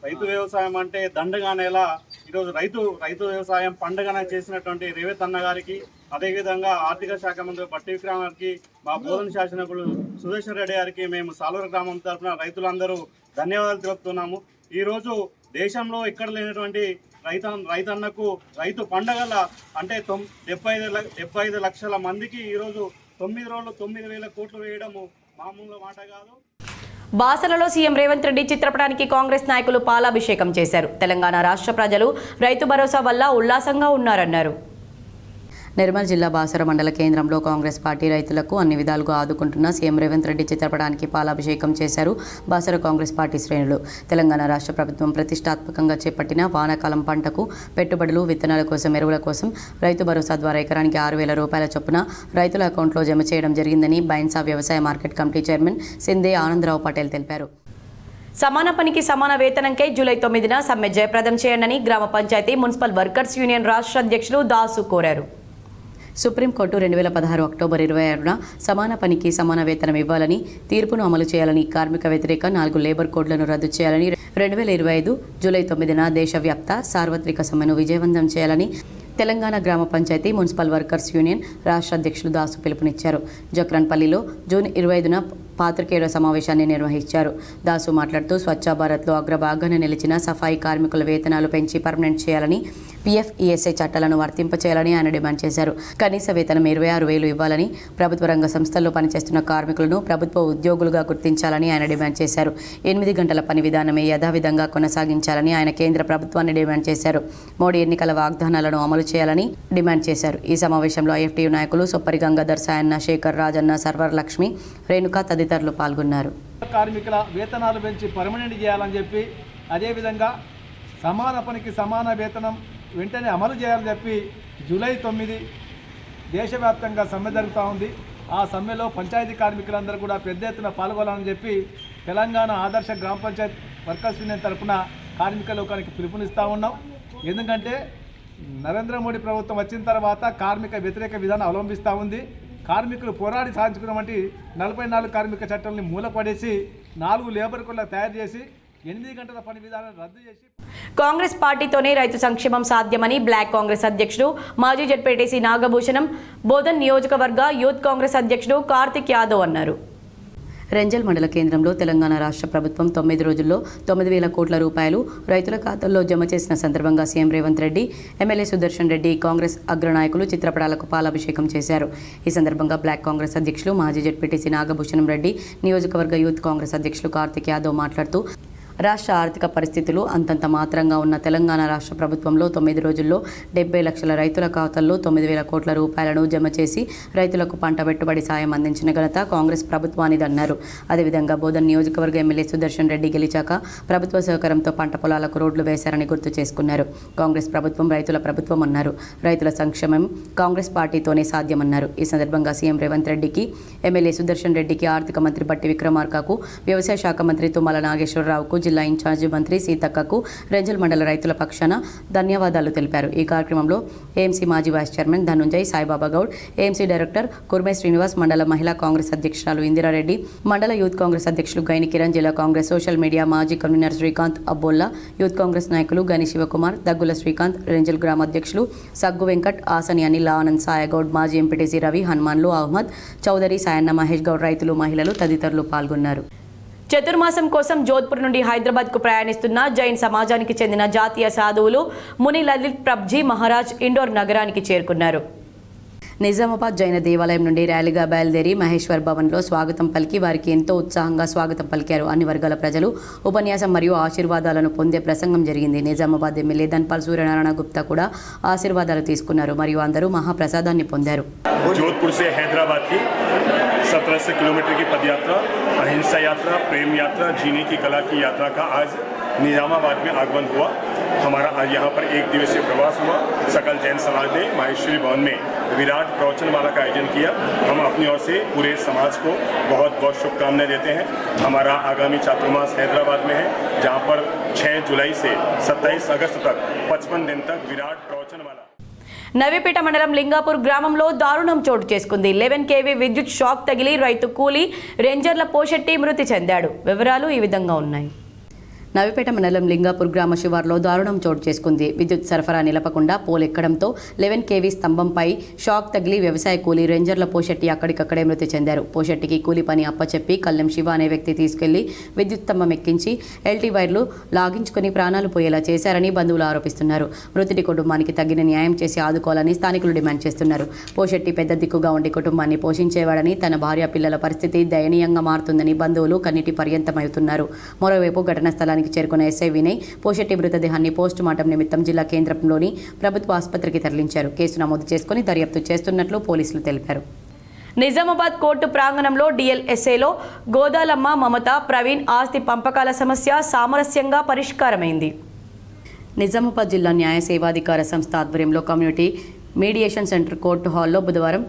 రైతు వ్యవసాయం అంటే దండగానేలా ఈరోజు రైతు వ్యవసాయం పండుగన చేసినటువంటి రేవంత్ అన్న గారికి, అదేవిధంగా ఆర్థిక శాఖ మంత్రి బట్టి విక్రమ్ గారికి, మా బోధన శాసనకులు సుదర్శన్ రెడ్డి గారికి మేము సాలూరు గ్రామం తరఫున రైతులందరూ ధన్యవాదాలు తెలుపుతున్నాము. ఈరోజు దేశంలో ఎక్కడ లేనటువంటి రైతన్నకు రైతు పండుగల అంటే 75 లక్షల మందికి ఈరోజు 9 రోజులు 9,000 కోట్లు వేయడము మామూలు మాట కాదు. బాసరలో సీఎం రేవంత్ రెడ్డి చిత్రపటానికి కాంగ్రెస్ నాయకులు పాలాభిషేకం చేశారు. తెలంగాణ రాష్ట్ర ప్రజలు రైతు భరోసా వల్ల ఉల్లాసంగా ఉన్నారన్నారు. నిర్మల్ జిల్లా బాసర మండల కేంద్రంలో కాంగ్రెస్ పార్టీ రైతులకు అన్ని విధాలుగా ఆదుకుంటున్న సీఎం రేవంత్ రెడ్డి చిత్రపటానికి పాలాభిషేకం చేశారు బాసర కాంగ్రెస్ పార్టీ శ్రేణులు. తెలంగాణ రాష్ట్ర ప్రభుత్వం ప్రతిష్టాత్మకంగా చేపట్టిన వానాకాలం పంటకు పెట్టుబడులు, విత్తనాల కోసం, ఎరువుల కోసం రైతు భరోసా ద్వారా ఎకరానికి ₹6,000 చొప్పున రైతుల అకౌంట్లో జమ చేయడం జరిగిందని బైన్సా వ్యవసాయ market committee chairman Shinde Anandrao Patel తెలిపారు. సమాన పనికి సమాన వేతనంకై జూలై 9న సమ్మె జయప్రదం చేయండి గ్రామ పంచాయతీ మున్సిపల్ వర్కర్స్ యూనియన్ రాష్ట్ర అధ్యక్షులు దాసు కోరారు. సుప్రీంకోర్టు 2016 అక్టోబర్ 26న సమాన పనికి సమాన వేతనం ఇవ్వాలని తీర్పును అమలు చేయాలని, కార్మిక వ్యతిరేక 4 లేబర్ కోడ్లను రద్దు చేయాలని, 2025 జూలై 9న దేశవ్యాప్త సార్వత్రిక సమ్మెను విజయవంతం చేయాలని తెలంగాణ గ్రామ పంచాయతీ మున్సిపల్ వర్కర్స్ యూనియన్ రాష్ట్ర అధ్యక్షులు దాసు పిలుపునిచ్చారు. జక్రన్పల్లిలో జూన్ 25న పాత్రికేయుల సమావేశాన్ని నిర్వహించారు. దాసు మాట్లాడుతూ స్వచ్ఛ భారత్లో అగ్రభాగాన నిలిచిన సఫాయి కార్మికుల వేతనాలు పెంచి పర్మనెంట్ చేయాలని, పీఎఫ్, ఈఎస్ఐ చట్టాలను వర్తింపచేయాలని ఆయన డిమాండ్ చేశారు. కనీస వేతనం 26,000 ఇవ్వాలని, ప్రభుత్వ రంగ సంస్థల్లో పనిచేస్తున్న కార్మికులను ప్రభుత్వ ఉద్యోగులుగా గుర్తించాలని ఆయన డిమాండ్ చేశారు. 8 గంటల పని విధానమే యథావిధంగా కొనసాగించాలని ఆయన కేంద్ర ప్రభుత్వాన్ని డిమాండ్ చేశారు. మోడీ ఎన్నికల వాగ్దానాలను అమలు చేయాలని డిమాండ్ చేశారు. ఈ సమావేశంలో ఐఎఫ్టీయూ నాయకులు సొప్పరి గంగాధర్, సాయన్న, శేఖర్, రాజన్న, సర్వర్ లక్ష్మి, రేణుక తదితరులు పాల్గొన్నారు. కార్మికుల వేతనాలు పెంచి పర్మనెంట్ చేయాలని చెప్పి, అదేవిధంగా సమాన పనికి సమాన వేతనం వెంటనే అమలు చేయాలని చెప్పి జూలై 9 దేశవ్యాప్తంగా సమ్మె జరుగుతూ ఉంది. ఆ సమ్మెలో పంచాయతీ కార్మికులందరూ కూడా పెద్ద ఎత్తున పాల్గొనాలని చెప్పి తెలంగాణ ఆదర్శ గ్రామ పంచాయత్ వర్కర్స్ యూనియన్ తరఫున కార్మిక లోకానికి పిలుపునిస్తూ ఉన్నాం. ఎందుకంటే నరేంద్ర మోడీ ప్రభుత్వం వచ్చిన తర్వాత కార్మిక వ్యతిరేక విధానం అవలంబిస్తూ ఉంది. కార్మికులు పోరాడి సాధించుకున్నటువంటి 44 కార్మిక చట్టాలని మూలపడేసి 4 లేబర్ కోడ్లను తయారు చేసి 8 గంటల పని విధానాన్ని రద్దు చేసి కాంగ్రెస్ పార్టీతోనే రైతు సంక్షేమం సాధ్యమని బ్లాక్ కాంగ్రెస్ అధ్యక్షుడు మాజీ జెడ్పీటీసీ నాగభూషణం, బోధన్ నియోజకవర్గ యూత్ కాంగ్రెస్ అధ్యక్షుడు కార్తిక్ యాదవ్ అన్నారు. రెంజల్ మండల కేంద్రంలో తెలంగాణ రాష్ట్ర ప్రభుత్వం 9 రోజుల్లో 9,000 కోట్ల రూపాయలు రైతుల ఖాతాల్లో జమ చేసిన సందర్భంగా సీఎం రేవంత్ రెడ్డి, ఎమ్మెల్యే సుదర్శన్ రెడ్డి, కాంగ్రెస్ అగ్రనాయకులు చిత్రపటాలకు పాలాభిషేకం చేశారు. ఈ సందర్భంగా బ్లాక్ కాంగ్రెస్ అధ్యక్షులు మాజీ జెడ్పీటీసీ నాగభూషణం రెడ్డి, నియోజకవర్గ యూత్ కాంగ్రెస్ అధ్యక్షులు కార్తిక్ యాదవ్ మాట్లాడుతూ రాష్ట్ర ఆర్థిక పరిస్థితులు అంతంత మాత్రంగా ఉన్న తెలంగాణ రాష్ట్ర ప్రభుత్వంలో 9 రోజుల్లో 70 లక్షల రైతుల ఖాతాల్లో 9,000 కోట్ల రూపాయలను జమ చేసి రైతులకు పంట పెట్టుబడి సాయం అందించిన ఘనత కాంగ్రెస్ ప్రభుత్వానిదన్నారు. అదేవిధంగా బోధన్ నియోజకవర్గ ఎమ్మెల్యే సుదర్శన్ రెడ్డి గెలిచాక ప్రభుత్వ సహకారంతో పంట పొలాలకు రోడ్లు వేశారని గుర్తు చేసుకున్నారు. కాంగ్రెస్ ప్రభుత్వం రైతుల ప్రభుత్వం అన్నారు. రైతుల సంక్షేమం కాంగ్రెస్ పార్టీతోనే సాధ్యమన్నారు. ఈ సందర్భంగా సీఎం రేవంత్ రెడ్డికి, ఎమ్మెల్యే సుదర్శన్ రెడ్డికి, ఆర్థిక మంత్రి బట్టి విక్రమార్కకు, వ్యవసాయ శాఖ మంత్రి తుమ్మల నాగేశ్వరరావుకు, జిల్లా ఇన్ఛార్జి మంత్రి సీతక్కకు రెంజల్ మండల రైతుల పక్షాన ధన్యవాదాలు తెలిపారు. ఈ కార్యక్రమంలో ఏఎంసీ మాజీ vice chairman Dhanunjay, Saibaba Goud, AMC director Kurme Srinivas, మండల మహిళా కాంగ్రెస్ అధ్యక్షురాలు ఇందిరారెడ్డి, మండల యూత్ కాంగ్రెస్ అధ్యక్షులు గైని కిరణ్, జిల్లా కాంగ్రెస్ సోషల్ మీడియా మాజీ కన్వీనర్ శ్రీకాంత్ అబ్బోల్లా, యూత్ కాంగ్రెస్ నాయకులు గని శివకుమార్, దగ్గుల శ్రీకాంత్, రెంజల్ గ్రామ అధ్యక్షులు సగ్గు వెంకట్, ఆసని అనిల్, ఆనంద్, సాయగౌడ్, మాజీ ఎంపీటీసీ రవి, హనుమాన్లు, అహ్మద్ చౌదరి, సాయన్న, మహేష్ గౌడ్, రైతులు, మహిళలు తదితరులు పాల్గొన్నారు. చతుర్మాసం కోసం జోధ్పూర్ నుండి హైదరాబాద్కు ప్రయాణిస్తున్న జైన్ సమాజానికి చెందిన జాతీయ సాధువులు ముని లలిత్ ప్రభ్జీ మహారాజ్ ఇండోర్ నగరానికి చేరుకున్నారు. నిజామాబాద్ జైన దేవాలయం నుండి ర్యాలీగా బయలుదేరి మహేశ్వర్ భవన్లో స్వాగతం పలికి వారికి ఎంతో ఉత్సాహంగా స్వాగతం పలికారు. అన్ని వర్గాల ప్రజలు ఉపన్యాసం మరియు ఆశీర్వాదాలను పొందే ప్రసంగం జరిగింది. నిజామాబాద్ ఎమ్మెల్యే ధన్పాల్ సూర్యనారాయణ గుప్తా కూడా ఆశీర్వాదాలు తీసుకున్నారు మరియు అందరూ మహాప్రసాదాన్ని పొందారు. जोधपुर से हैदराबाद की 1700 किलोमीटर की पदयात्रा, अहिंसा यात्रा, प्रेम यात्रा, जीने की कला की यात्रा का आज निजामाबाद में आगमन हुआ. हमारा आज यहाँ पर 1 दिवसीय प्रवास हुआ. सकल जैन समाज ने माहेश्वरी भवन में विराट प्रवचनमाला का आयोजन किया. हम अपनी ओर से पूरे समाज को बहुत बहुत शुभकामनाएं देते हैं. हमारा आगामी चातुर्मास हैदराबाद में है, जहाँ पर 6 जुलाई से 27 अगस्त तक 55 दिन तक विराट प्रवचनमाला. నవీపేట మండలం లింగాపూర్ గ్రామంలో దారుణం చోటు చేసుకుంది. 11 kV విద్యుత్ షాక్ తగిలి రైతు కూలీ రేంజర్ల పోషెట్టి మృతి చెందాడు. వివరాలు ఈ విధంగా ఉన్నాయి. నవీపేట మండలం లింగాపూర్ గ్రామ శివార్లో దారుణం చోటు చేసుకుంది. విద్యుత్ సరఫరా నిలపకుండా పోలెక్కడంతో 11 kV స్తంభంపై షాక్ తగిలి వ్యవసాయ కూలీ రేంజర్ల పోషెట్టి అక్కడికక్కడే మృతి చెందారు. పోషెట్టికి కూలీ పని అప్పచెప్పి కల్లెం శివ అనే వ్యక్తి తీసుకెళ్లి విద్యుత్ స్తంభం ఎక్కించి ఎల్టీ వైర్లు లాగించుకుని ప్రాణాలు పోయేలా చేశారని బంధువులు ఆరోపిస్తున్నారు. మృతుడి కుటుంబానికి తగిన న్యాయం చేసి ఆదుకోవాలని స్థానికులు డిమాండ్ చేస్తున్నారు. పోషెట్టి పెద్ద దిక్కుగా ఉండి కుటుంబాన్ని పోషించేవాడని, తన భార్య పిల్లల పరిస్థితి దయనీయంగా మారుతుందని బంధువులు కన్నీటి పర్యంతమవుతున్నారు. మరోవైపు ఘటనా స్థలానికి చేరుకున్న ఎస్ఐ వినయ్ పోషెట్టి మృతదేహాన్ని పోస్ట్ మార్టం నిమిత్తం జిల్లా కేంద్రంలోని ప్రభుత్వ ఆసుపత్రికి తరలించారు. కేసు నమోదు చేసుకుని దర్యాప్తు చేస్తున్నట్లు పోలీసులు తెలిపారు. నిజామాబాద్ కోర్టు ప్రాంగణంలో డిఎల్ఎస్ఏలో గోదాలమ్మ, మమత, ప్రవీణ్ ఆస్తి పంపకాల సమస్య సామరస్యంగా పరిష్కారమైంది. నిజామాబాద్ జిల్లా న్యాయ సేవాధికార సంస్థ ఆధ్వర్యంలో కమ్యూనిటీ మీడియేషన్ సెంటర్ కోర్టు హాల్లో బుధవారం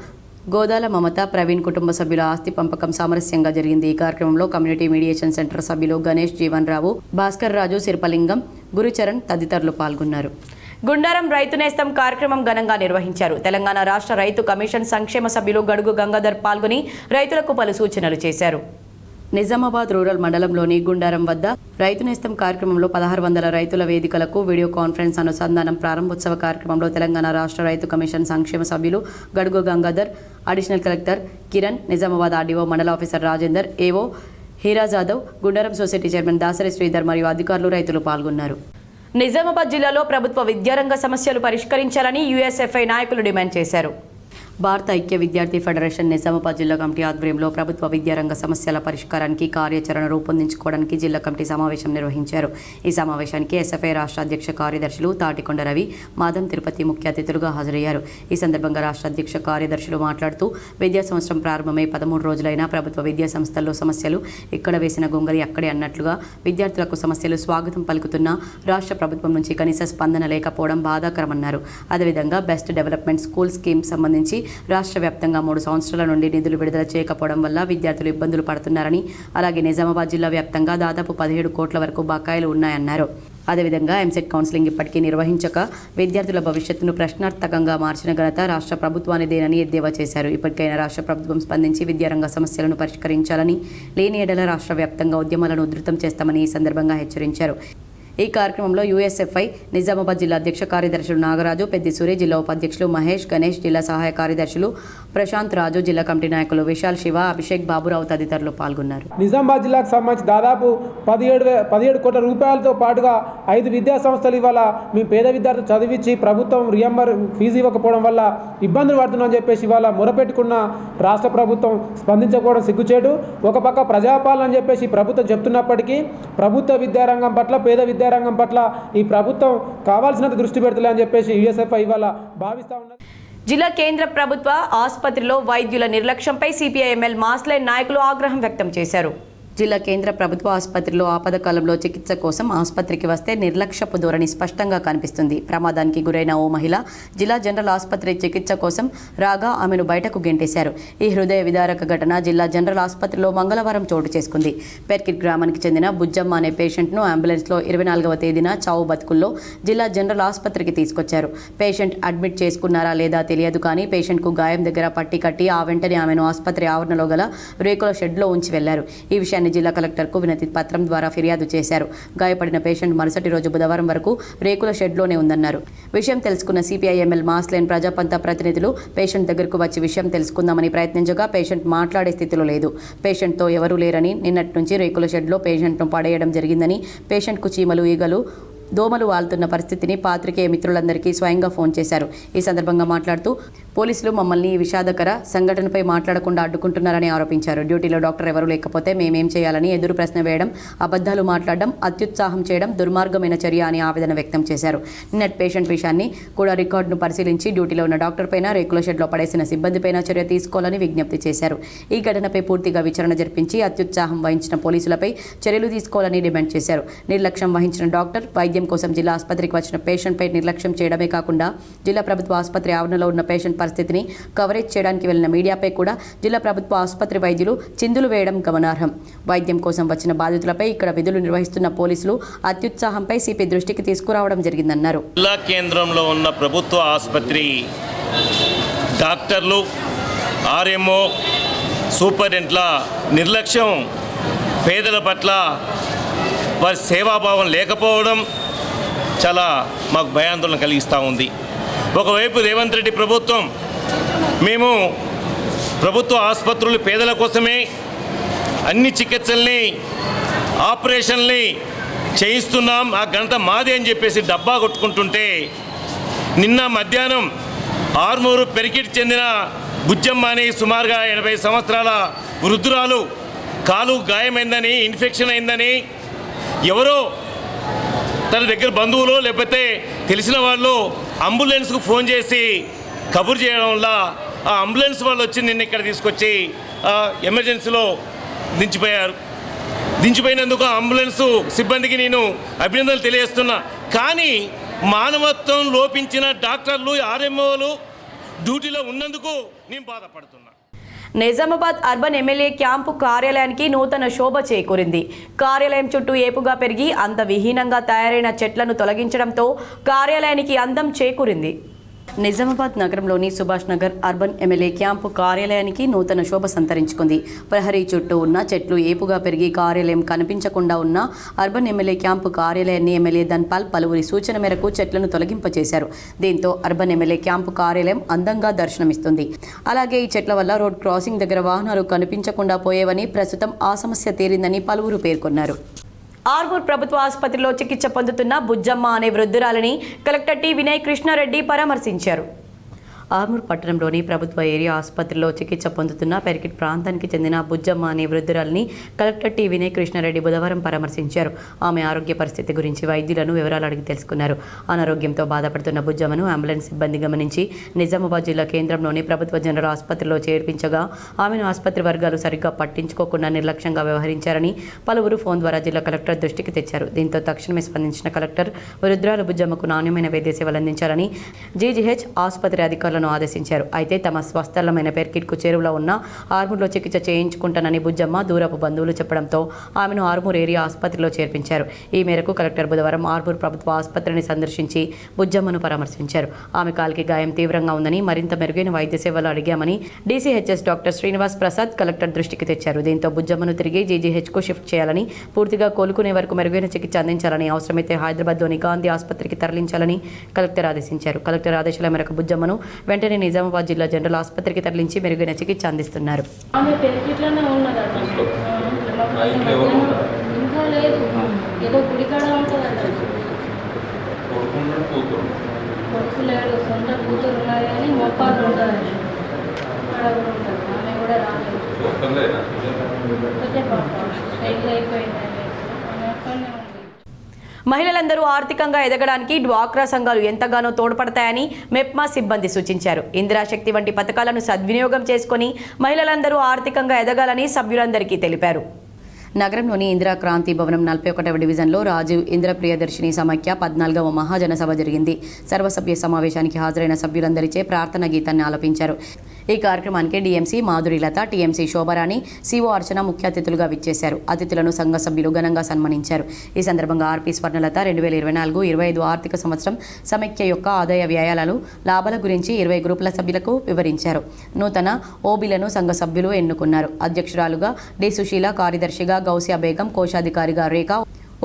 గోదాల మమత, ప్రవీణ్ కుటుంబ సభ్యుల ఆస్తి పంపకం సామరస్యంగా జరిగింది. ఈ కార్యక్రమంలో కమ్యూనిటీ మీడియేషన్ సెంటర్ సభ్యులు గణేష్, జీవన్ రావు, భాస్కర్ రాజు, శిల్పలింగం, గురుచరణ్ తదితరులు పాల్గొన్నారు. గుండారం రైతు నేస్తం కార్యక్రమం ఘనంగా నిర్వహించారు. తెలంగాణ రాష్ట్ర రైతు కమిషన్ సంక్షేమ సభ్యులు గడుగు గంగాధర్ పాల్గొని రైతులకు పలు సూచనలు చేశారు. నిజామాబాద్ రూరల్ మండలంలోని గుండారం వద్ద రైతు నేస్తం కార్యక్రమంలో 1600 రైతుల వేదికలకు వీడియో కాన్ఫరెన్స్ అనుసంధానం ప్రారంభోత్సవ కార్యక్రమంలో తెలంగాణ రాష్ట్ర రైతు కమిషన్ సంక్షేమ సభ్యులు Gadugu Gangadhar, additional collector Kiran, Nizamabad RDO మండల officer Rajender, AO Heera Jadhav, Gundaram society chairman Dasari Sridhar మరియు అధికారులు, రైతులు పాల్గొన్నారు. నిజామాబాద్ జిల్లాలో ప్రభుత్వ విద్యారంగ సమస్యలు పరిష్కరించాలని యూఎస్ఎఫ్ఐ నాయకులు డిమాండ్ చేశారు. భారత ఐక్య విద్యార్థి ఫెడరేషన్ నిజామాబాద్ జిల్లా కమిటీ ఆధ్వర్యంలో ప్రభుత్వ విద్యారంగ సమస్యల పరిష్కారానికి కార్యాచరణ రూపొందించుకోవడానికి జిల్లా కమిటీ సమావేశం నిర్వహించారు. ఈ సమావేశానికి ఎస్ఎఫ్ఐ రాష్ట్ర అధ్యక్ష కార్యదర్శులు తాటికొండ రవి, మాదం తిరుపతి ముఖ్య అతిథులుగా హాజరయ్యారు. ఈ సందర్భంగా రాష్ట్ర అధ్యక్ష కార్యదర్శులు మాట్లాడుతూ విద్యా సంవత్సరం ప్రారంభమై 13 రోజులైనా ప్రభుత్వ విద్యా సంస్థల్లో సమస్యలు ఇక్కడ వేసిన గొంగలి అక్కడే అన్నట్లుగా విద్యార్థులకు సమస్యలు స్వాగతం పలుకుతున్నా రాష్ట్ర ప్రభుత్వం నుంచి కనీస స్పందన లేకపోవడం బాధాకరమన్నారు. అదేవిధంగా బెస్ట్ డెవలప్మెంట్ స్కూల్ స్కీమ్ సంబంధించి రాష్ట్ర వ్యాప్తంగా 3 సంవత్సరాల నుండి నిధులు విడుదల చేయకపోవడం వల్ల విద్యార్థులు ఇబ్బందులు పడుతున్నారని, అలాగే నిజామాబాద్ జిల్లా వ్యాప్తంగా దాదాపు 17 కోట్ల వరకు బకాయిలు ఉన్నాయన్నారు. అదేవిధంగా ఎంసెట్ కౌన్సిలింగ్ ఇప్పటికీ నిర్వహించక విద్యార్థుల భవిష్యత్తును ప్రశ్నార్థకంగా మార్చిన ఘనత రాష్ట్ర ప్రభుత్వానిదేనని ఎద్దేవా చేశారు. ఇప్పటికైనా రాష్ట్ర ప్రభుత్వం స్పందించి విద్యారంగ సమస్యలను పరిష్కరించాలని, లేని ఎడల రాష్ట్ర వ్యాప్తంగా ఉద్యమాలను ఉధృతం చేస్తామని ఈ సందర్భంగా హెచ్చరించారు. ఈ కార్యక్రమంలో యూఎస్ఎఫ్ఐ నిజామాబాద్ జిల్లా అధ్యక్ష కార్యదర్శులు నాగరాజు, పెద్ది సూరి, జిల్లా ఉపాధ్యక్షులు మహేష్, గణేష్, జిల్లా సహాయ కార్యదర్శులు ప్రశాంత్ రాజు, జిల్లా కమిటీ నాయకులు విశాల్, శివ, అభిషేక్, బాబురావు తదితరులు పాల్గొన్నారు. నిజామాబాద్ జిల్లాకు సంబంధించి దాదాపు 17 కోట్ల రూపాయలతో పాటుగా 5 విద్యా సంస్థలు ఇవాళ మీ పేద విద్యార్థులు చదివించి ప్రభుత్వం ఫీజు ఇవ్వకపోవడం వల్ల ఇబ్బందులు పడుతున్నామని చెప్పేసి ఇవాళ మొరపెట్టుకున్న రాష్ట్ర ప్రభుత్వం స్పందించకపోవడం సిగ్గుచేటు. ఒక పక్క ప్రజాపాలన అని చెప్పేసి ప్రభుత్వం చెప్తున్నప్పటికీ ప్రభుత్వ విద్యారంగం పట్ల, పేద విద్యారంగం పట్ల ఈ ప్రభుత్వం కావాల్సినంత దృష్టి పెడతలే అని చెప్పేసి యూఎస్ఎఫ్ఐ ఇవాళ భావిస్తా ఉన్నది. జిల్లా కేంద్ర ప్రభుత్వ ఆసుపత్రిలో వైద్యుల నిర్లక్ష్యంపై సిపిఐఎంఎల్ మాస్లైన్ నాయకులు ఆగ్రహం వ్యక్తం చేశారు. జిల్లా కేంద్ర ప్రభుత్వ ఆసుపత్రిలో ఆపద కాలంలో చికిత్స కోసం ఆసుపత్రికి వస్తే నిర్లక్ష్యపు ధోరణి స్పష్టంగా కనిపిస్తుంది. ప్రమాదానికి గురైన ఓ మహిళ జిల్లా జనరల్ ఆసుపత్రి చికిత్స కోసం రాగా ఆమెను బయటకు గెంటేశారు. ఈ హృదయ విదారక ఘటన జిల్లా జనరల్ ఆసుపత్రిలో మంగళవారం చోటు చేసుకుంది. పెర్కిట్ గ్రామానికి చెందిన బుజ్జమ్మ అనే పేషెంట్ను అంబులెన్స్లో 24వ తేదీన చావు బతుకుల్లో జిల్లా జనరల్ ఆసుపత్రికి తీసుకొచ్చారు. పేషెంట్ అడ్మిట్ చేసుకున్నారా లేదా తెలియదు కానీ పేషెంట్కు గాయం దగ్గర పట్టి కట్టి ఆ వెంటనే ఆమెను ఆసుపత్రి ఆవరణలో గల రేకుల షెడ్లో ఉంచి వెళ్లారు. ఈ విషయాన్ని జిల్లా కలెక్టర్కు వినతి పత్రం ద్వారా ఫిర్యాదు చేశారు. గాయపడిన పేషెంట్ మరుసటి రోజు బుధవారం వరకు రేకుల షెడ్లోనే ఉందన్నారు. విషయం తెలుసుకున్న సిపిఐఎంఎల్ మాస్లైన్ ప్రజాపంత ప్రతినిధులు పేషెంట్ దగ్గరకు వచ్చి విషయం తెలుసుకుందామని ప్రయత్నించగా పేషెంట్ మాట్లాడే స్థితిలో లేదు. పేషెంట్తో ఎవరూ లేరని, నిన్నటి నుంచి రేకుల షెడ్లో పేషెంట్ను పడేయడం జరిగిందని, పేషెంట్కు చీమలు, ఈగలు, దోమలు వాళ్తున్న పరిస్థితిని పాత్రికేయ మిత్రులందరికీ స్వయంగా ఫోన్ చేశారు. ఈ సందర్భంగా మాట్లాడుతూ పోలీసులు మమ్మల్ని ఈ విషాదకర సంఘటనపై మాట్లాడకుండా అడ్డుకుంటున్నారని ఆరోపించారు. డ్యూటీలో డాక్టర్ ఎవరూ లేకపోతే మేమేం చేయాలని ఎదురు ప్రశ్న వేయడం, అబద్ధాలు మాట్లాడడం, అత్యుత్సాహం చేయడం దుర్మార్గమైన చర్య అని ఆవేదన వ్యక్తం చేశారు. నిన్నటి పేషెంట్ విషయాన్ని కూడా రికార్డును పరిశీలించి డ్యూటీలో ఉన్న డాక్టర్ పైన, రేకుల షెడ్లో పడేసిన సిబ్బందిపైన చర్య తీసుకోవాలని విజ్ఞప్తి చేశారు. ఈ ఘటనపై పూర్తిగా విచారణ జరిపించి అత్యుత్సాహం వహించిన పోలీసులపై చర్యలు తీసుకోవాలని డిమాండ్ చేశారు. నిర్లక్ష్యం వహించిన డాక్టర్, వైద్యం కోసం జిల్లా ఆసుపత్రికి వచ్చిన పేషెంట్పై నిర్లక్ష్యం చేయడమే కాకుండా జిల్లా ప్రభుత్వ ఆసుపత్రి ఆవరణలో ఉన్న పేషెంట్ పరిస్థితిని కవరేజ్ చేయడానికి వెళ్లిన మీడియాపై కూడా జిల్లా ప్రభుత్వ ఆసుపత్రి వైద్యులు చిందులు వేయడం గమనార్హం. వైద్యం కోసం వచ్చిన బాధితులపై ఇక్కడ విధులు నిర్వహిస్తున్న పోలీసులు అత్యుత్సాహంపై సిపి దృష్టికి తీసుకురావడం జరిగిందన్నారు. జిల్లా కేంద్రంలో ఉన్న ప్రభుత్వ ఆసుపత్రి డాక్టర్లు, ఆర్ఎంఓ, సూపరింటెండెంట్ల నిర్లక్ష్యం, పేదల పట్ల వారి సేవాభావం లేకపోవడం చాలా మాకు భయాందోళన కలిగిస్తూ ఉంది. ఒకవైపు రేవంత్ రెడ్డి ప్రభుత్వం మేము ప్రభుత్వ ఆసుపత్రులు పేదల కోసమే అన్ని చికిత్సల్ని, ఆపరేషన్ని చేయిస్తున్నాం, ఆ ఘనత మాదే అని చెప్పేసి డబ్బా కొట్టుకుంటుంటే, నిన్న మధ్యాహ్నం ఆర్మూరు పెరికిట్ చెందిన బుజ్జమ్మ అని సుమారుగా 80 సంవత్సరాల వృద్ధురాలు కాలు గాయమైందని, ఇన్ఫెక్షన్ అయిందని ఎవరో తన దగ్గర బంధువులు లేకపోతే తెలిసిన వాళ్ళు అంబులెన్స్కు ఫోన్ చేసి కబురు చేయడం వల్ల ఆ అంబులెన్స్ వాళ్ళు వచ్చి నిన్న ఇక్కడ తీసుకొచ్చి ఎమర్జెన్సీలో దించిపోయారు. దించిపోయినందుకు అంబులెన్స్ సిబ్బందికి నేను అభినందనలు తెలియజేస్తున్నా. కానీ మానవత్వం లోపించిన డాక్టర్లు, ఆర్ఎంఓలు డ్యూటీలో ఉన్నందుకు నేను బాధపడుతున్నా. నిజామాబాద్ అర్బన్ ఎమ్మెల్యే క్యాంపు కార్యాలయానికి నూతన శోభ చేకూరింది. కార్యాలయం చుట్టూ ఏపుగా పెరిగి అందవిహీనంగా తయారైన చెట్లను తొలగించడంతో కార్యాలయానికి అందం చేకూరింది. నిజామాబాద్ నగరంలోని Subhash Nagar urban MLA camp కార్యాలయానికి నూతన శోభ సంతరించుకుంది. ప్రహరీ చుట్టూ ఉన్న చెట్లు ఏపుగా పెరిగి కార్యాలయం కనిపించకుండా ఉన్న అర్బన్ ఎమ్మెల్యే క్యాంపు కార్యాలయాన్ని ఎమ్మెల్యే ధన్పాల్ పలువురి సూచన మేరకు చెట్లను తొలగింపచేశారు. దీంతో అర్బన్ ఎమ్మెల్యే క్యాంపు కార్యాలయం అందంగా దర్శనమిస్తుంది. అలాగే ఈ చెట్ల వల్ల రోడ్ క్రాసింగ్ దగ్గర వాహనాలు కనిపించకుండా పోయేవని, ప్రస్తుతం ఆ సమస్య తీరిందని పలువురు పేర్కొన్నారు. ఆర్మూర్ ప్రభుత్వ ఆసుపత్రిలో చికిత్స పొందుతున్న బుజ్జమ్మ అనే వృద్ధురాలిని కలెక్టర్ టి వినయ్ కృష్ణారెడ్డి పరామర్శించారు. ఆర్మూర్ పట్టణంలోని ప్రభుత్వ ఏరియా ఆసుపత్రిలో చికిత్స పొందుతున్న పెరికిట్ ప్రాంతానికి చెందిన బుజ్జమ్మ అనే వృద్ధురాలిని కలెక్టర్ టి వినయ్ కృష్ణారెడ్డి బుధవారం పరామర్శించారు. ఆమె ఆరోగ్య పరిస్థితి గురించి వైద్యులను వివరాలు అడిగి తెలుసుకున్నారు. అనారోగ్యంతో బాధపడుతున్న బుజ్జమ్మను అంబులెన్స్ సిబ్బంది గమనించి నిజామాబాద్ జిల్లా కేంద్రంలోని ప్రభుత్వ జనరల్ ఆసుపత్రిలో చేర్పించగా ఆమెను ఆసుపత్రి వర్గాలు సరిగ్గా పట్టించుకోకుండా నిర్లక్ష్యంగా వ్యవహరించారని పలువురు ఫోన్ ద్వారా జిల్లా కలెక్టర్ దృష్టికి తెచ్చారు. దీంతో తక్షణమే స్పందించిన కలెక్టర్ వృద్ధురాలు బుజ్జమ్మకు నాణ్యమైన వైద్య సేవలు అందించాలని జీజీహెచ్ ఆసుపత్రి అధికారులను ఆదేశించారు. అయితే తమ స్వస్థలమైన పెర్కిట్కు చేరువలో ఉన్న ఆర్మూర్లో చికిత్స చేయించుకుంటానని బుజ్జమ్మ దూరపు బంధువులు చెప్పడంతో ఆమెను ఆర్మూర్ ఏరియా ఆసుపత్రిలో చేర్పించారు. ఈ మేరకు కలెక్టర్ బుధవారం ఆర్మూర్ ప్రభుత్వ ఆసుపత్రిని సందర్శించి బుజ్జమ్మను పరామర్శించారు. ఆమె కాలికి గాయం తీవ్రంగా ఉందని మరింత మెరుగైన వైద్య సేవలు అడిగామని DCHS doctor Srinivas Prasad collector దృష్టికి తెచ్చారు. దీంతో బుజ్జమ్మను తిరిగి జీజీహెచ్కు షిఫ్ట్ చేయాలని, పూర్తిగా కోలుకునే వరకు మెరుగైన చికిత్స అందించాలని, అవసరమైతే హైదరాబాద్లోని గాంధీ ఆసుపత్రికి తరలించాలని కలెక్టర్ ఆదేశించారు. కలెక్టర్ ఆదేశాల మేరకు బుజ్జమ్మను వెంటనే నిజామాబాద్ జిల్లా జనరల్ ఆసుపత్రికి తరలించి మెరుగైన చికిత్స అందిస్తున్నారు. మహిళలందరూ ఆర్థికంగా ఎదగడానికి డ్వాక్రా సంఘాలు ఎంతగానో తోడ్పడతాయని మెప్మా సిబ్బంది సూచించారు. ఇందిరాశక్తి వంటి పథకాలను సద్వినియోగం చేసుకుని మహిళలందరూ ఆర్థికంగా ఎదగాలని సభ్యులందరికీ తెలిపారు. నగరంలోని ఇందిరా క్రాంతి భవనం 41వ డివిజన్లో రాజీవ్ ఇందిర ప్రియదర్శిని సమాఖ్య 14వ మహాజనసభ జరిగింది. సర్వసభ్య సమావేశానికి హాజరైన సభ్యులందరిచే ప్రార్థన గీతాన్ని ఆలపించారు. ఈ కార్యక్రమానికి డీఎంసీ మాధురిలత, టీఎంసీ శోభరాణి, సిఓ అర్చన ముఖ్య అతిథులుగా విచ్చేశారు. అతిథులను సంఘ సభ్యులు ఘనంగా సన్మానించారు. ఈ సందర్భంగా ఆర్పి స్వర్ణలత 2024-25 ఆర్థిక సంవత్సరం సమైక్య యొక్క ఆదాయ వ్యయాలను, లాభాల గురించి 20 గ్రూపుల సభ్యులకు వివరించారు. నూతన ఓబీలను సంఘ సభ్యులు ఎన్నుకున్నారు. అధ్యక్షురాలుగా డి సుశీల, కార్యదర్శిగా గౌసియా బేగం, కోశాధికారిగా రేఖ,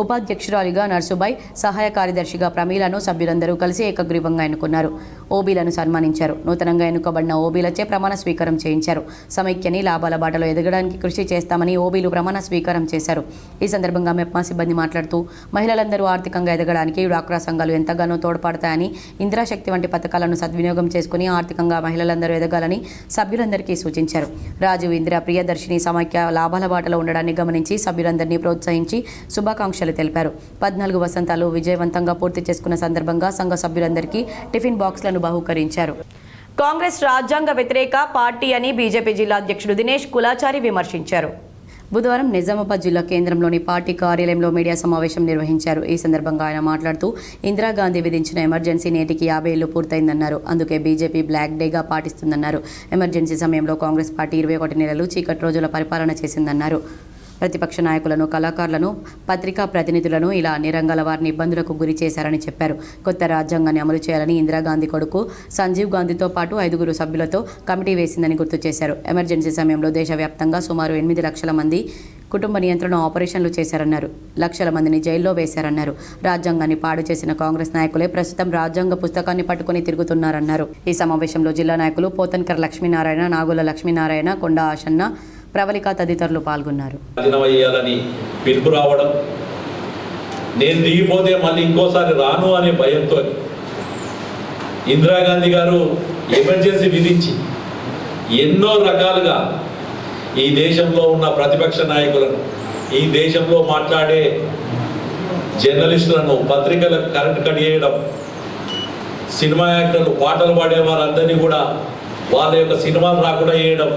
ఉపాధ్యక్షురాలిగా నర్సుబాయ్, సహాయ కార్యదర్శిగా ప్రమీలను సభ్యులందరూ కలిసి ఏకగ్రీవంగా ఎన్నుకున్నారు. ఓబీలను సన్మానించారు. నూతనంగా ఎన్నుకోబడిన ఓబీలచే ప్రమాణ స్వీకారం చేయించారు. సమైక్యని లాభాల బాటలో ఎదగడానికి కృషి చేస్తామని ఓబీలు ప్రమాణ స్వీకారం చేశారు. ఈ సందర్భంగా మెప్మా సిబ్బంది మాట్లాడుతూ మహిళలందరూ ఆర్థికంగా ఎదగడానికి డ్వాక్రా సంఘాలు ఎంతగానో తోడ్పడతాయని, ఇందిరాశక్తి వంటి పథకాలను సద్వినియోగం చేసుకుని ఆర్థికంగా మహిళలందరూ ఎదగాలని సభ్యులందరికీ సూచించారు. రాజీవ్ ఇందిరా ప్రియదర్శిని సమైక్య లాభాల బాటలో ఉండడాన్ని గమనించి సభ్యులందరినీ ప్రోత్సహించి శుభాకాంక్షలు తెలిపారు. 14 వసంతాలు విజయవంతంగా పూర్తి చేసుకున్న సందర్భంగా సంఘ సభ్యులందరికీ టిఫిన్ బాక్స్లను బహూకరించారు. కాంగ్రెస్ రాజ్యాంగ వ్యతిరేక పార్టీ అని బీజేపీ జిల్లా అధ్యక్షుడు దినేష్ కులాచారి విమర్శించారు. బుధవారం నిజామాబాద్ జిల్లా కేంద్రంలోని పార్టీ కార్యాలయంలో మీడియా సమావేశం నిర్వహించారు. ఈ సందర్భంగా ఆయన మాట్లాడుతూ ఇందిరాగాంధీ విధించిన ఎమర్జెన్సీ నేటికి 50 ఏళ్లు పూర్తయిందన్నారు. అందుకే బీజేపీ బ్లాక్ డేగా పాటిస్తుందన్నారు. ఎమర్జెన్సీ సమయంలో కాంగ్రెస్ పార్టీ 21 నెలలు చీకటి రోజుల పరిపాలన చేసిందన్నారు. ప్రతిపక్ష నాయకులను, కళాకారులను, పత్రికా ప్రతినిధులను ఇలా అన్ని రంగాల వారిని ఇబ్బందులకు గురి చేశారని చెప్పారు. కొత్త రాజ్యాంగాన్ని అమలు చేయాలని ఇందిరాగాంధీ కొడుకు సంజీవ్ గాంధీతో పాటు 5 సభ్యులతో కమిటీ వేసిందని గుర్తు చేశారు. ఎమర్జెన్సీ సమయంలో దేశవ్యాప్తంగా సుమారు 8 లక్షల మంది కుటుంబ నియంత్రణ ఆపరేషన్లు చేశారన్నారు. లక్షల మందిని జైల్లో వేశారన్నారు. రాజ్యాంగాన్ని పాడు చేసిన కాంగ్రెస్ నాయకులే ప్రస్తుతం రాజ్యాంగ పుస్తకాన్ని పట్టుకుని తిరుగుతున్నారన్నారు. ఈ సమావేశంలో జిల్లా నాయకులు పోతన్కర్ లక్ష్మీనారాయణ, నాగుల లక్ష్మీనారాయణ, కొండ ఆశన్న, ప్రవళిక తదితరులు పాల్గొన్నారు. పిలుపు రావడం, నేను దిగిపోతే మళ్ళీ ఇంకోసారి రాను అనే భయంతో ఇందిరాగాంధీ గారు ఎమర్జెన్సీ విధించి ఎన్నో రకాలుగా ఈ దేశంలో ఉన్న ప్రతిపక్ష నాయకులను, ఈ దేశంలో మాట్లాడే జర్నలిస్టులను, పత్రికలకు కరెంట్ కట్ చేయడం, సినిమా యాక్టర్లు, పాటలు పాడే వారందరినీ కూడా వాళ్ళ యొక్క సినిమాలు రాకుండా చేయడం,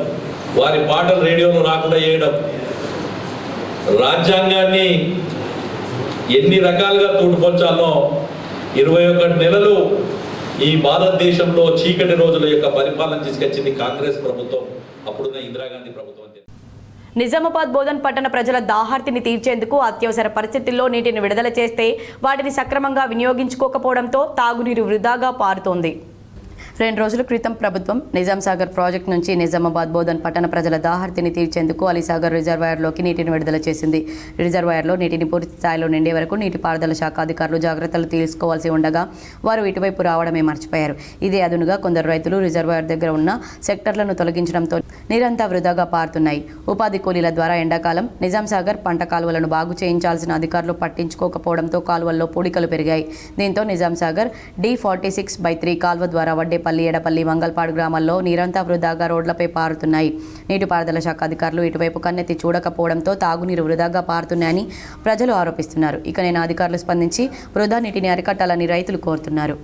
వారి పాటలు రేడియోలో రాకుండా చేయడం, రాజ్యాంగాన్ని ఎన్ని రకాలుగా తోడ్పొంచాలో 21 నెలలు ఈ భారతదేశంలో చీకటి రోజుల యొక్క పరిపాలన తీసుకొచ్చింది కాంగ్రెస్ ప్రభుత్వం, అప్పుడున్న ఇందిరాగాంధీ ప్రభుత్వం. నిజామాబాద్ బోధన్ పట్టణ ప్రజల దాహార్తిని తీర్చేందుకు అత్యవసర పరిస్థితుల్లో నీటిని విడుదల చేస్తే వాటిని సక్రమంగా వినియోగించుకోకపోవడంతో తాగునీరు వృధాగా పారుతోంది. 2 రోజుల క్రితం ప్రభుత్వం నిజాం సాగర్ ప్రాజెక్టు నుంచి నిజామాబాద్ బోధన్ పట్టణ ప్రజల దాహర్తిని తీర్చేందుకు అలీసాగర్ రిజర్వాయర్లోకి నీటిని విడుదల చేసింది. రిజర్వాయర్లో నీటిని పూర్తి స్థాయిలో నిండే వరకు నీటిపారుదల శాఖ అధికారులు జాగ్రత్తలు తీసుకోవాల్సి ఉండగా వారు ఇటువైపు రావడమే మర్చిపోయారు. ఇదే అదునుగా కొందరు రైతులు రిజర్వాయర్ దగ్గర ఉన్న సెక్టర్లను తొలగించడంతో నీరంతా వృధాగా పారుతున్నాయి. ఉపాధి కూలీల ద్వారా ఎండాకాలం నిజాం సాగర్ పంట కాలువలను బాగు చేయించాల్సిన అధికారులు పట్టించుకోకపోవడంతో కాలువల్లో పూడికలు పెరిగాయి. దీంతో నిజాం సాగర్ D46/3 కాల్వ ద్వారా వడ్డేపల్లి, ఎడపల్లి, మంగల్పాడు గ్రామాల్లో నీరంతా వృధాగా రోడ్లపై పారుతున్నాయి. నీటిపారుదల శాఖ అధికారులు ఇటువైపు కన్నెత్తి చూడకపోవడంతో తాగునీరు వృధాగా పారుతున్నాయని ప్రజలు ఆరోపిస్తున్నారు. ఇకనైనా అధికారులు స్పందించి వృధా నీటిని అరికట్టాలని రైతులు కోరుతున్నారు.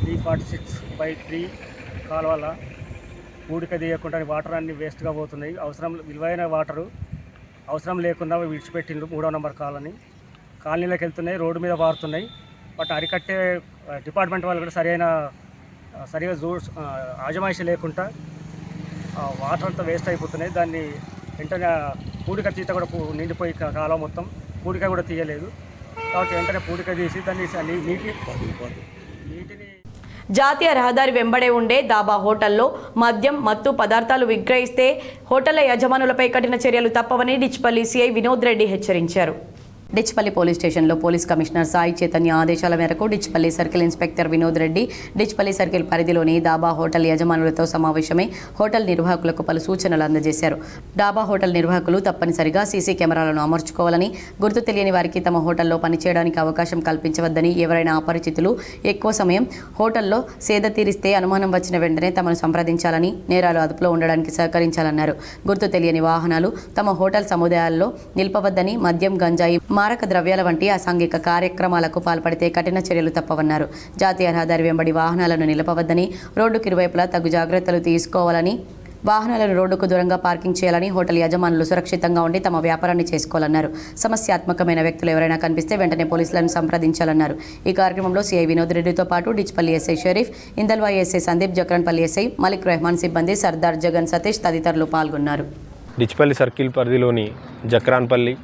D46/3 కాలువల పూడిక తీయకుండా వాటర్ అన్ని వేస్ట్గా పోతున్నాయి. విలువైన వాటరు అవసరం లేకుండా విడిచిపెట్టిండ్రు 3వ నంబర్ కాలనీలోకి వెళ్తున్నాయి, రోడ్డు మీద పారుతున్నాయి. బట్ అరికట్టే డిపార్ట్మెంట్ వాళ్ళు కూడా సరిగా ఆజమాయిషి లేకుండా వాటర్ అంతా వేస్ట్ అయిపోతున్నాయి. దాన్ని వెంటనే పూడిక తీత కూడా నిండిపోయి కాలం మొత్తం పూడిక కూడా తీయలేదు. కాబట్టి వెంటనే పూడిక తీసి దాన్ని నీటిని జాతీయ రహదారి వెంబడే ఉండే దాబా హోటల్లో మద్యం, మత్తు పదార్థాలు విక్రయిస్తే హోటళ్ల యజమానులపై కఠిన చర్యలు తప్పవని డిచ్పల్లి సిఐ వినోద్ రెడ్డి హెచ్చరించారు. డిచ్పల్లి పోలీస్ స్టేషన్లో పోలీస్ కమిషనర్ సాయి చైతన్య ఆదేశాల మేరకు Dichpally circle inspector Vinod Reddy Dichpally circle పరిధిలోని డాబా హోటల్ యజమానులతో సమావేశమై హోటల్ నిర్వాహకులకు పలు సూచనలు అందజేశారు. డాబా హోటల్ నిర్వాహకులు తప్పనిసరిగా సీసీ కెమెరాలను అమర్చుకోవాలని, గుర్తు తెలియని వారికి తమ హోటల్లో పనిచేయడానికి అవకాశం కల్పించవద్దని, ఎవరైనా అపరిచితులు ఎక్కువ సమయం హోటల్లో సేద తీరిస్తే అనుమానం వచ్చిన వెంటనే తమను సంప్రదించాలని, నేరాలు అదుపులో ఉండడానికి సహకరించాలన్నారు. గుర్తు తెలియని వాహనాలు తమ హోటల్ సముదాయాల్లో నిల్పవద్దని, మద్యం, గంజాయి, మారక ద్రవ్యాల వంటి అసాంఘిక కార్యక్రమాలకు పాల్పడితే కఠిన చర్యలు తప్పవన్నారు. జాతీయ రహదారి వెంబడి వాహనాలను నిలపవద్దని, రోడ్డుకి ఇరువైపులా తగు జాగ్రత్తలు తీసుకోవాలని, వాహనాలను రోడ్డుకు దూరంగా పార్కింగ్ చేయాలని, హోటల్ యజమానులు సురక్షితంగా ఉండి తమ వ్యాపారాన్ని చేసుకోవాలన్నారు. సమస్యాత్మకమైన వ్యక్తులు ఎవరైనా కనిపిస్తే వెంటనే పోలీసులను సంప్రదించాలన్నారు. ఈ కార్యక్రమంలో సిఐ వినోద్ రెడ్డితో పాటు Dichpally SI Sharif, Indalwai SI Sandeep, Jakranpally SI Malik Rehman సిబ్బంది, సర్దార్ జగన్ సతీష్ తదితరులు పాల్గొన్నారు. డిచ్పల్లి సర్కిల్ పరిధిలోని జక్రాన్పల్లి,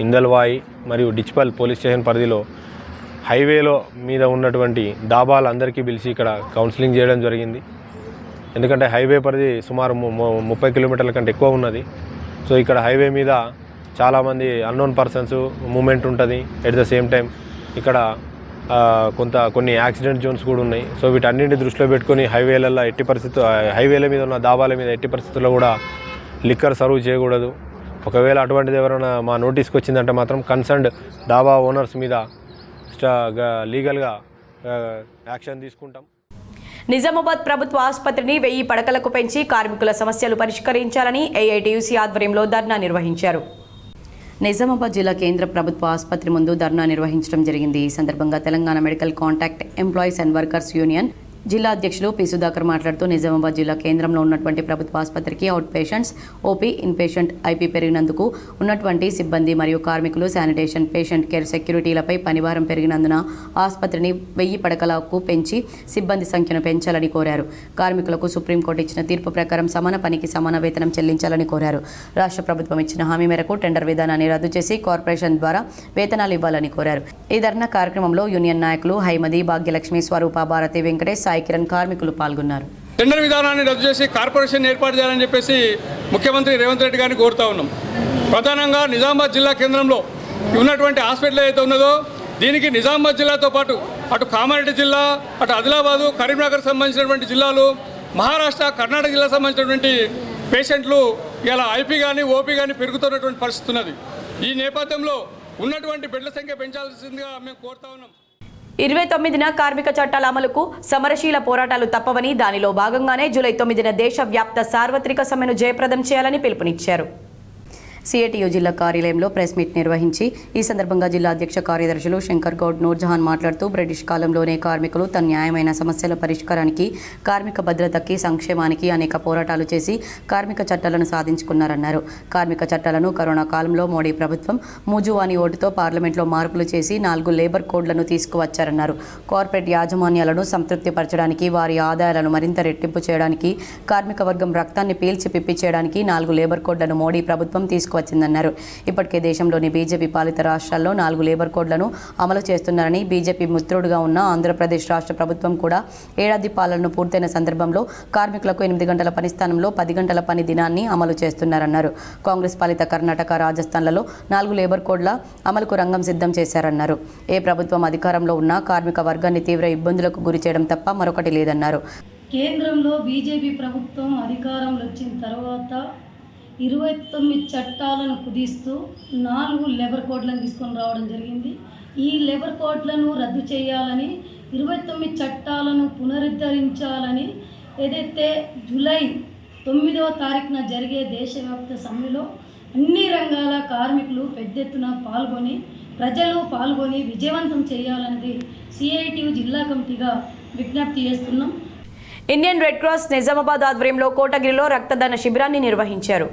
ఇందల్వాయి మరియు డిచ్పల్ పోలీస్ స్టేషన్ పరిధిలో హైవేలో మీద ఉన్నటువంటి డాబాలందరికీ పిలిచి ఇక్కడ కౌన్సిలింగ్ చేయడం జరిగింది. ఎందుకంటే హైవే పరిధి సుమారు 30 కిలోమీటర్ల కంటే ఎక్కువ ఉన్నది. సో ఇక్కడ హైవే మీద చాలామంది అన్నోన్ పర్సన్స్ మూమెంట్ ఉంటుంది. ఎట్ ద సేమ్ టైం ఇక్కడ కొన్ని యాక్సిడెంట్ జోన్స్ కూడా ఉన్నాయి. సో వీటన్నింటిని దృష్టిలో పెట్టుకొని హైవేల మీద ఉన్న డాబాల మీద ఎట్టి పరిస్థితుల్లో కూడా లిక్కర్ సర్వ్ చేయకూడదు. ఒకవేళ అటువంటిది ఎవరైనా మా నోటీస్కి వచ్చిందంటే మాత్రం కన్సర్న్డ్ డాబా ఓనర్స్ మీద లీగల్గా యాక్షన్ తీసుకుంటాం. నిజామాబాద్ ప్రభుత్వ ఆసుపత్రిని 1000 పడకలకు పెంచి కార్మికుల సమస్యలు పరిష్కరించాలని ఏఐటీయూసీ ఆధ్వర్యంలో ధర్నా నిర్వహించారు. నిజామాబాద్ జిల్లా కేంద్ర ప్రభుత్వ ఆసుపత్రి ముందు ధర్నా నిర్వహించడం జరిగింది. ఈ సందర్భంగా Telangana medical contract employees and workers union జిల్లా అధ్యక్షులు పి సుధాకర్ మాట్లాడుతూ నిజామాబాద్ జిల్లా కేంద్రంలో ఉన్నటువంటి ప్రభుత్వ ఆసుపత్రికి out patients, OP, inpatient, IP పెరిగినందుకు ఉన్నటువంటి సిబ్బంది మరియు కార్మికులు, శానిటేషన్, పేషెంట్ కేర్, సెక్యూరిటీలపై పనిభారం పెరిగినందున ఆసుపత్రిని 1000 పడకలకు పెంచి సిబ్బంది సంఖ్యను పెంచాలని కోరారు. కార్మికులకు సుప్రీంకోర్టు ఇచ్చిన తీర్పు ప్రకారం సమాన పనికి సమాన వేతనం చెల్లించాలని కోరారు. రాష్ట్ర ప్రభుత్వం ఇచ్చిన హామీ మేరకు టెండర్ విధానాన్ని రద్దు చేసి కార్పొరేషన్ ద్వారా వేతనాలు ఇవ్వాలని కోరారు. ఈ ధర్నా కార్యక్రమంలో యూనియన్ నాయకులు హైమది, భాగ్యలక్ష్మి, స్వరూప, భారతి, వెంకటేష్, సాయి కిరణ్, కార్మికులు పాల్గొన్నారు. టెండర్ విధానాన్ని రద్దు చేసి కార్పొరేషన్ ఏర్పాటు చేయాలని చెప్పేసి ముఖ్యమంత్రి రేవంత్ రెడ్డి గారిని కోరుతా ఉన్నాం. ప్రధానంగా నిజామాబాద్ జిల్లా కేంద్రంలో ఉన్నటువంటి హాస్పిటల్ ఏదైతే ఉన్నదో దీనికి నిజామాబాద్ జిల్లాతో పాటు అటు కామారెడ్డి జిల్లా, అటు ఆదిలాబాదు, కరీంనగర్ సంబంధించినటువంటి జిల్లాలు, మహారాష్ట్ర, కర్ణాటక జిల్లా సంబంధించినటువంటి పేషెంట్లు ఇలా ఐపీ కానీ ఓపీ కానీ పెరుగుతున్నటువంటి పరిస్థితి ఉన్నది. ఈ నేపథ్యంలో ఉన్నటువంటి బెడ్ల సంఖ్య పెంచాల్సిందిగా మేము కోరుతా ఉన్నాం. 29న కార్మిక చట్టాల అమలుకు సమరశీల పోరాటాలు తప్పవని, దానిలో భాగంగానే జూలై 9న దేశవ్యాప్త సార్వత్రిక సమ్మెను జయప్రదం చేయాలని పిలుపునిచ్చారు. సిఐటియు జిల్లా కార్యాలయంలో ప్రెస్ మీట్ నిర్వహించి ఈ సందర్భంగా జిల్లా అధ్యక్ష కార్యదర్శులు శంకర్ గౌడ్, నూర్జహాన్ మాట్లాడుతూ బ్రిటిష్ కాలంలోనే కార్మికులు తన న్యాయమైన సమస్యల పరిష్కారానికి, కార్మిక భద్రతకి, సంక్షేమానికి అనేక పోరాటాలు చేసి కార్మిక చట్టాలను సాధించుకున్నారన్నారు. కార్మిక చట్టాలను కరోనా కాలంలో మోడీ ప్రభుత్వం మూజువాని ఓటుతో పార్లమెంట్లో మార్పులు చేసి 4 లేబర్ కోడ్లను తీసుకువచ్చారన్నారు. కార్పొరేట్ యాజమాన్యాలను సంతృప్తిపరచడానికి, వారి ఆదాయాలను మరింత రెట్టింపు చేయడానికి, కార్మిక వర్గం రక్తాన్ని పీల్చి పిప్పి చేయడానికి 4 లేబర్ కోడ్లను మోడీ ప్రభుత్వం తీసుకు తీసుకువచ్చిందన్నారు. ఇప్పటికే దేశంలోని బీజేపీ పాలిత రాష్ట్రాల్లో 4 లేబర్ కోడ్లను అమలు చేస్తున్నారని, బీజేపీ మిత్రుడుగా ఉన్న ఆంధ్రప్రదేశ్ రాష్ట్ర ప్రభుత్వం కూడా ఏడాది పాలనను పూర్తయిన సందర్భంలో కార్మికులకు 8 గంటల పని స్థానంలో 10 గంటల పని దినాన్ని అమలు చేస్తున్నారన్నారు. కాంగ్రెస్ పాలిత కర్ణాటక, రాజస్థాన్లలో 4 లేబర్ కోడ్ల అమలుకు రంగం సిద్ధం చేశారన్నారు. ఏ ప్రభుత్వం అధికారంలో ఉన్నా కార్మిక వర్గాన్ని తీవ్ర ఇబ్బందులకు గురి చేయడం తప్ప మరొకటి లేదన్నారు. కేంద్రంలో బీజేపీ ప్రభుత్వం అధికారంలో వచ్చిన తర్వాత 29 చట్టాలను కుదిస్తూ 4 లేబర్ కోడ్లను తీసుకొని రావడం జరిగింది. ఈ లేబర్ కోడ్లను రద్దు చేయాలని, 29 చట్టాలను పునరుద్ధరించాలని ఏదైతే జూలై 9వ తారీఖున జరిగే దేశవ్యాప్త సమ్మెలో అన్ని రంగాల కార్మికులు పెద్ద ఎత్తున ప్రజలు పాల్గొని విజయవంతం చేయాలన్నది సిఐటియు జిల్లా కమిటీగా విజ్ఞప్తి చేస్తున్నాం. ఇండియన్ రెడ్ క్రాస్ నిజామాబాద్ ఆధ్వర్యంలో కోటగిరిలో రక్తదాన శిబిరాన్ని నిర్వహించారు.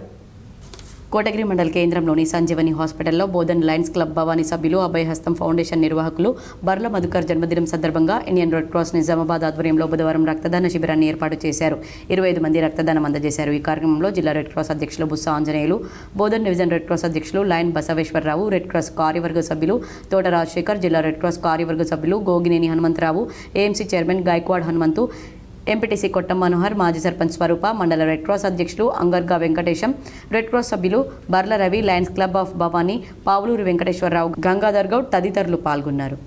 కోటగిరి మండల కేంద్రంలోని సంజీవని హాస్పిటల్లో బోధన్ లయన్స్ క్లబ్ భవానీ సభ్యులు, అభయహస్తం ఫౌండేషన్ నిర్వాహకులు బర్ల మధుకర్ జన్మదినం సందర్భంగా ఇండియన్ రెడ్ క్రాస్ నిజామాబాద్ ఆధ్వర్యంలో బుధవారం రక్తదాన శిబిరాన్ని ఏర్పాటు చేశారు. 25 మంది రక్తదానం అందజేశారు. ఈ కార్యక్రమంలో జిల్లా రెడ్ క్రాస్ అధ్యక్షులు Bussa Anjaneyulu, Bodhan division red cross అధ్యక్షులు లయన్ బసవేశ్వరరావు, రెడ్ క్రాస్ కార్యవర్గ సభ్యులు తోట రాజశేఖర్, జిల్లా రెడ్ క్రాస్ కార్యవర్గ సభ్యులు Gogineni Hanumantharao, AMC chairman Gaikwad Hanumanthu, MPTC Kottam Manohar, మాజీ సర్పంచ్ స్వరూప, మండల రెడ్ క్రాస్ అధ్యక్షులు అంగర్గా వెంకటేశం, రెడ్ క్రాస్ సభ్యులు Barla Ravi, lions club of Bhavani, Pavuluru Venkateswararao, Gangadhar Goud తదితరులు పాల్గొన్నారు.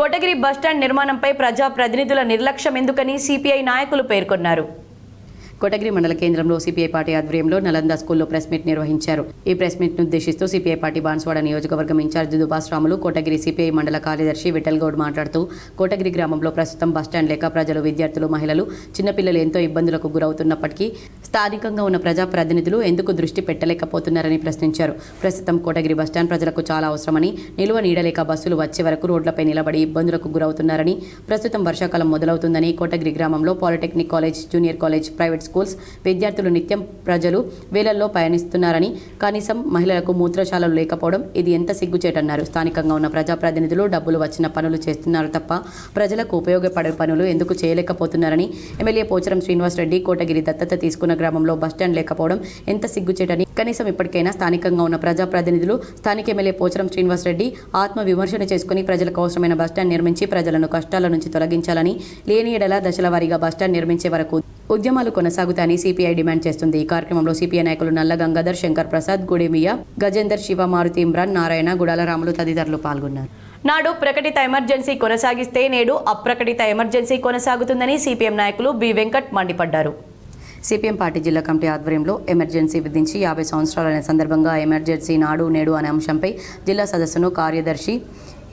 కోటగిరి బస్టాండ్ నిర్మాణంపై ప్రజా ప్రతినిధుల నిర్లక్ష్యం ఎందుకని సిపిఐ నాయకులు పేర్కొన్నారు. కోటగిరి మండల కేంద్రంలో సిపిఐ పార్టీ ఆధ్వర్యంలో నలంద స్కూల్లో ప్రెస్ మీట్ నిర్వహించారు. ఈ ప్రెస్ మీట్ను ఉద్దేశిస్తూ సిపిఐ పార్టీ బాన్స్వాడ నియోజకవర్గం ఇన్ఛార్జ్ దుబాస్ రాములు, కోటగిరి సిపిఐ మండల కార్యదర్శి విఠల్ గౌడ్ మాట్లాడుతూ కోటగిరి గ్రామంలో ప్రస్తుతం బస్టాండ్ లేక ప్రజలు, విద్యార్థులు, మహిళలు, చిన్నపిల్లలు ఎంతో ఇబ్బందులకు గురవుతున్నప్పటికీ స్థానికంగా ఉన్న ప్రజా ప్రతినిధులు ఎందుకు దృష్టి పెట్టలేకపోతున్నారని ప్రశ్నించారు. ప్రస్తుతం కోటగిరి బస్టాండ్ ప్రజలకు చాలా అవసరమని, నిలువ నీడలేక బస్సులు వచ్చే వరకు రోడ్లపై నిలబడి ఇబ్బందులకు గురవుతున్నారని, ప్రస్తుతం వర్షాకాలం మొదలవుతుందని, కోటగిరి గ్రామంలో polytechnic college, junior college, private schools, విద్యార్థులు నిత్యం ప్రజలు వేలల్లో పయనిస్తున్నారని, కనీసం మహిళలకు మూత్రశాలలు లేకపోవడం ఇది ఎంత సిగ్గుచేటన్నారు. స్థానికంగా ఉన్న ప్రజాప్రతినిధులు డబ్బులు వచ్చిన పనులు చేస్తున్నారు తప్ప ప్రజలకు ఉపయోగపడే పనులు ఎందుకు చేయలేకపోతున్నారని ఎమ్మెల్యే పోచారం శ్రీనివాస్ రెడ్డి కోటగిరి దత్తత తీసుకున్న గ్రామంలో బస్టాండ్ లేకపోవడం ఎంత సిగ్గుచేటని, కనీసం ఇప్పటికైనా స్థానికంగా ఉన్న ప్రజాప్రతినిధులు స్థానిక ఎమ్మెల్యే పోచారం శ్రీనివాస్ రెడ్డి ఆత్మ విమర్శన చేసుకుని ప్రజలకు అవసరమైన బస్టాండ్ నిర్మించి ప్రజలను కష్టాల నుంచి తొలగించాలని, లేని ఎడల దశల వారీగా బస్టాండ్ నిర్మించే వరకు ఉద్యమాలు కొనసాగుతాయని సిపిఐ డిమాండ్ చేస్తుంది. ఈ కార్యక్రమంలో సిపిఐ నాయకులు నల్ల గంగాధర్, శంకర్ ప్రసాద్, గుడిమియా, గజేందర్, శివ, మారుతి, ఇమ్రాన్, నారాయణ, గుడాల రాములు తదితరులు పాల్గొన్నారు. నాడు ప్రకటిత ఎమర్జెన్సీ కొనసాగిస్తే నేడు అప్రకటిత ఎమర్జెన్సీ కొనసాగుతుందని సిపిఎం నాయకులు బి వెంకట్ మండిపడ్డారు. సిపిఎం పార్టీ జిల్లా కమిటీ ఆధ్వర్యంలో ఎమర్జెన్సీ విధించి 50 సంవత్సరాలైన సందర్భంగా ఎమర్జెన్సీ నాడు నేడు అనే అంశంపై జిల్లా సదస్సును కార్యదర్శి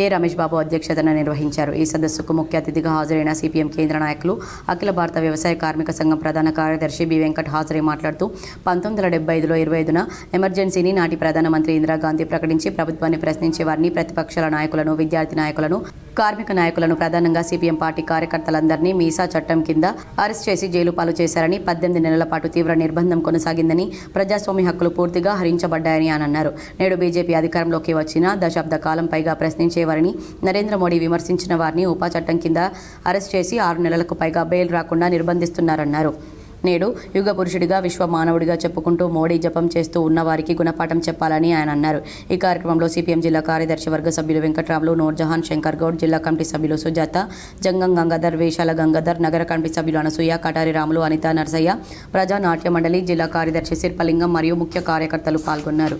ఏ రమేష్ బాబు అధ్యక్షతన నిర్వహించారు. ఈ సదస్సుకు ముఖ్య అతిథిగా హాజరైన సిపిఎం కేంద్ర నాయకులు, అఖిల భారత వ్యవసాయ కార్మిక సంఘం ప్రధాన కార్యదర్శి బి వెంకట్ హాజరై మాట్లాడుతూ 1975లో 25న ఎమర్జెన్సీని నాటి ప్రధానమంత్రి ఇందిరాగాంధీ ప్రకటించి ప్రభుత్వాన్ని ప్రశ్నించే వారిని, ప్రతిపక్షాల నాయకులను, విద్యార్థి నాయకులను, కార్మిక నాయకులను, ప్రధానంగా సిపిఎం పార్టీ కార్యకర్తలందరినీ మీసా చట్టం కింద అరెస్ట్ చేసి జైలు పాలు చేశారని, 18 నెలల పాటు తీవ్ర నిర్బంధం కొనసాగిందని, ప్రజాస్వామ్య హక్కులు పూర్తిగా హరించబడ్డాయని అని అన్నారు. నేడు బీజేపీ అధికారంలోకి వచ్చిన దశాబ్ద కాలం పైగా ప్రశ్నించే వారిని, నరేంద్ర మోడీ విమర్శించిన వారిని ఉపా చట్టం కింద అరెస్ట్ చేసి 6 నెలలకు పైగా బెయిల్ రాకుండా నిర్బంధిస్తున్నారన్నారు. నేడు యుగ పురుషుడిగా, విశ్వ మానవుడిగా చెప్పుకుంటూ మోడీ జపం చేస్తూ ఉన్న వారికి గుణపాఠం చెప్పాలని ఆయన అన్నారు. ఈ కార్యక్రమంలో సిపిఎం జిల్లా కార్యదర్శి వర్గ సభ్యులు వెంకట్రాములు, నూర్జహాన్, శంకర్ గౌడ్, జిల్లా కమిటీ సభ్యులు సుజాత, జంగం గంగాధర్, వేషాల గంగాధర్, నగర కమిటీ సభ్యులు అనసూయ, కటారి రాములు, అనిత, నర్సయ్య, ప్రజా నాట్య మండలి జిల్లా కార్యదర్శి శిల్పలింగం మరియు ముఖ్య కార్యకర్తలు పాల్గొన్నారు.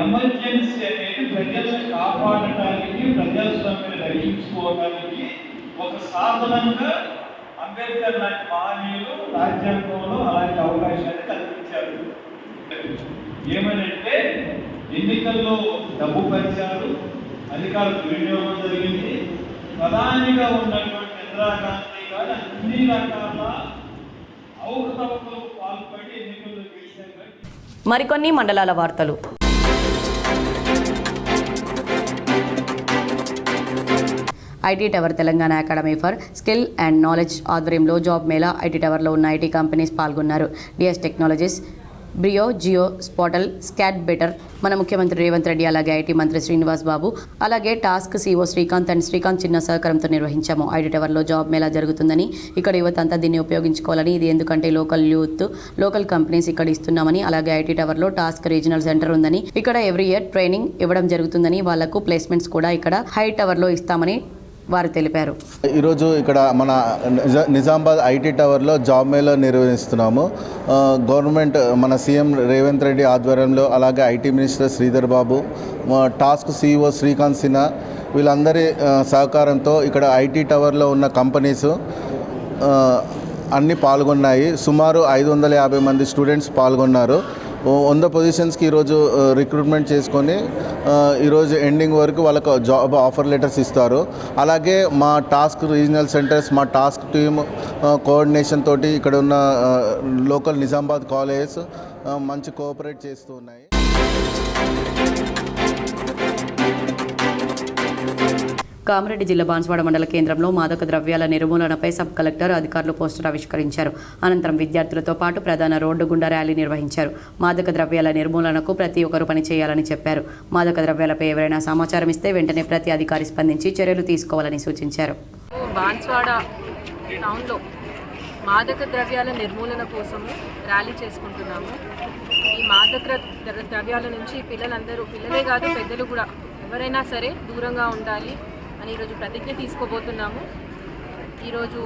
ఎమర్జెన్సీ అనేది ప్రజలను కాపాడటానికి, ప్రజాస్వామ్యాన్ని రక్షించుకోవడానికి ఒక సాధనంగా అంబేద్కర్ లాంటి మహనీయులు రాజ్యాంగంలో అలాంటి అవకాశాన్ని కల్పించారు. ఏమనంటే ఎన్నికల్లో డబ్బు పంచారు, అధికార దుర్వినియోగం జరిగింది, ప్రధానిగా ఉన్నటువంటి ఇందిరాగాంధీ గారు అన్ని రకాల అవకతవకలకు పాల్పడి ఎన్నికల్లో గెలిచారు. మరికొన్ని మండలాల వార్తలు. IT tower Telangana academy for skill and knowledge ఆధ్వర్యంలో జాబ్ మేళా ఐటీ టవర్లో ఉన్న ఐటీ కంపెనీస్ పాల్గొన్నారు. డిఎస్ టెక్నాలజీస్, బ్రియో, జియో, స్పాటల్, స్కాట్ బెటర్, మన ముఖ్యమంత్రి రేవంత్ రెడ్డి, అలాగే ఐటీ మంత్రి శ్రీనివాస్ బాబు, అలాగే task CEO Srikanth and Srikanth చిన్న సహకారంతో నిర్వహించాము. ఐటీ టవర్లో జాబ్ మేళా జరుగుతుందని, ఇక్కడ యువత అంతా దీన్ని ఉపయోగించుకోవాలని, ఇది ఎందుకంటే లోకల్ యూత్, లోకల్ కంపెనీస్ ఇక్కడ ఇస్తున్నామని, అలాగే ఐటీ టవర్లో టాస్క్ రీజనల్ సెంటర్ ఉందని, ఇక్కడ ఎవ్రీ ఇయర్ ట్రైనింగ్ ఇవ్వడం జరుగుతుందని, వాళ్లకు ప్లేస్మెంట్స్ కూడా ఇక్కడ హై టవర్లో ఇస్తామని వారు తెలిపారు. ఈరోజు ఇక్కడ మన నిజామాబాద్ ఐటీ టవర్లో జాబ్ మేళా నిర్వహిస్తున్నాము. గవర్నమెంట్ మన సీఎం రేవంత్ రెడ్డి ఆధ్వర్యంలో, అలాగే IT minister Sridhar Babu, task CEO Srikanth Sinha వీళ్ళందరి సహకారంతో ఇక్కడ ఐటీ టవర్లో ఉన్న కంపెనీస్ అన్నీ పాల్గొన్నాయి. సుమారు 550 మంది స్టూడెంట్స్ పాల్గొన్నారు. 100 పొజిషన్స్కి ఈరోజు రిక్రూట్మెంట్ చేసుకొని ఈరోజు ఎండింగ్ వరకు వాళ్ళకు జాబ్ ఆఫర్ లెటర్స్ ఇస్తారు. అలాగే మా టాస్క్ రీజనల్ సెంటర్స్, మా టాస్క్ టీమ్ కోఆర్డినేషన్ తోటి ఇక్కడ ఉన్న లోకల్ నిజామాబాద్ కాలేజెస్ మంచి కోఆపరేట్ చేస్తూ ఉన్నాయి. కామారెడ్డి జిల్లా బాన్స్వాడ మండల కేంద్రంలో మాదక ద్రవ్యాల నిర్మూలనపై సబ్ కలెక్టర్ అధికారులు పోస్టర్ ఆవిష్కరించారు. అనంతరం విద్యార్థులతో పాటు ప్రధాన రోడ్డు గుండా ర్యాలీ నిర్వహించారు. మాదక ద్రవ్యాల నిర్మూలనకు ప్రతి ఒక్కరూ పనిచేయాలని చెప్పారు. మాదక ద్రవ్యాలపై ఎవరైనా సమాచారం ఇస్తే వెంటనే ప్రతి అధికారి స్పందించి చర్యలు తీసుకోవాలని సూచించారు. బాన్స్వాడ టౌన్లో మాదక ద్రవ్యాల నిర్మూలన కోసము ర్యాలీ చేసుకుంటున్నాము. ఈ మాదక ద్రవ్యాల నుంచి పిల్లలే కాదు పెద్దలు కూడా ఎవరైనా సరే దూరంగా ఉండాలి అని ఈరోజు ప్రతిజ్ఞ తీసుకోబోతున్నాము. ఈరోజు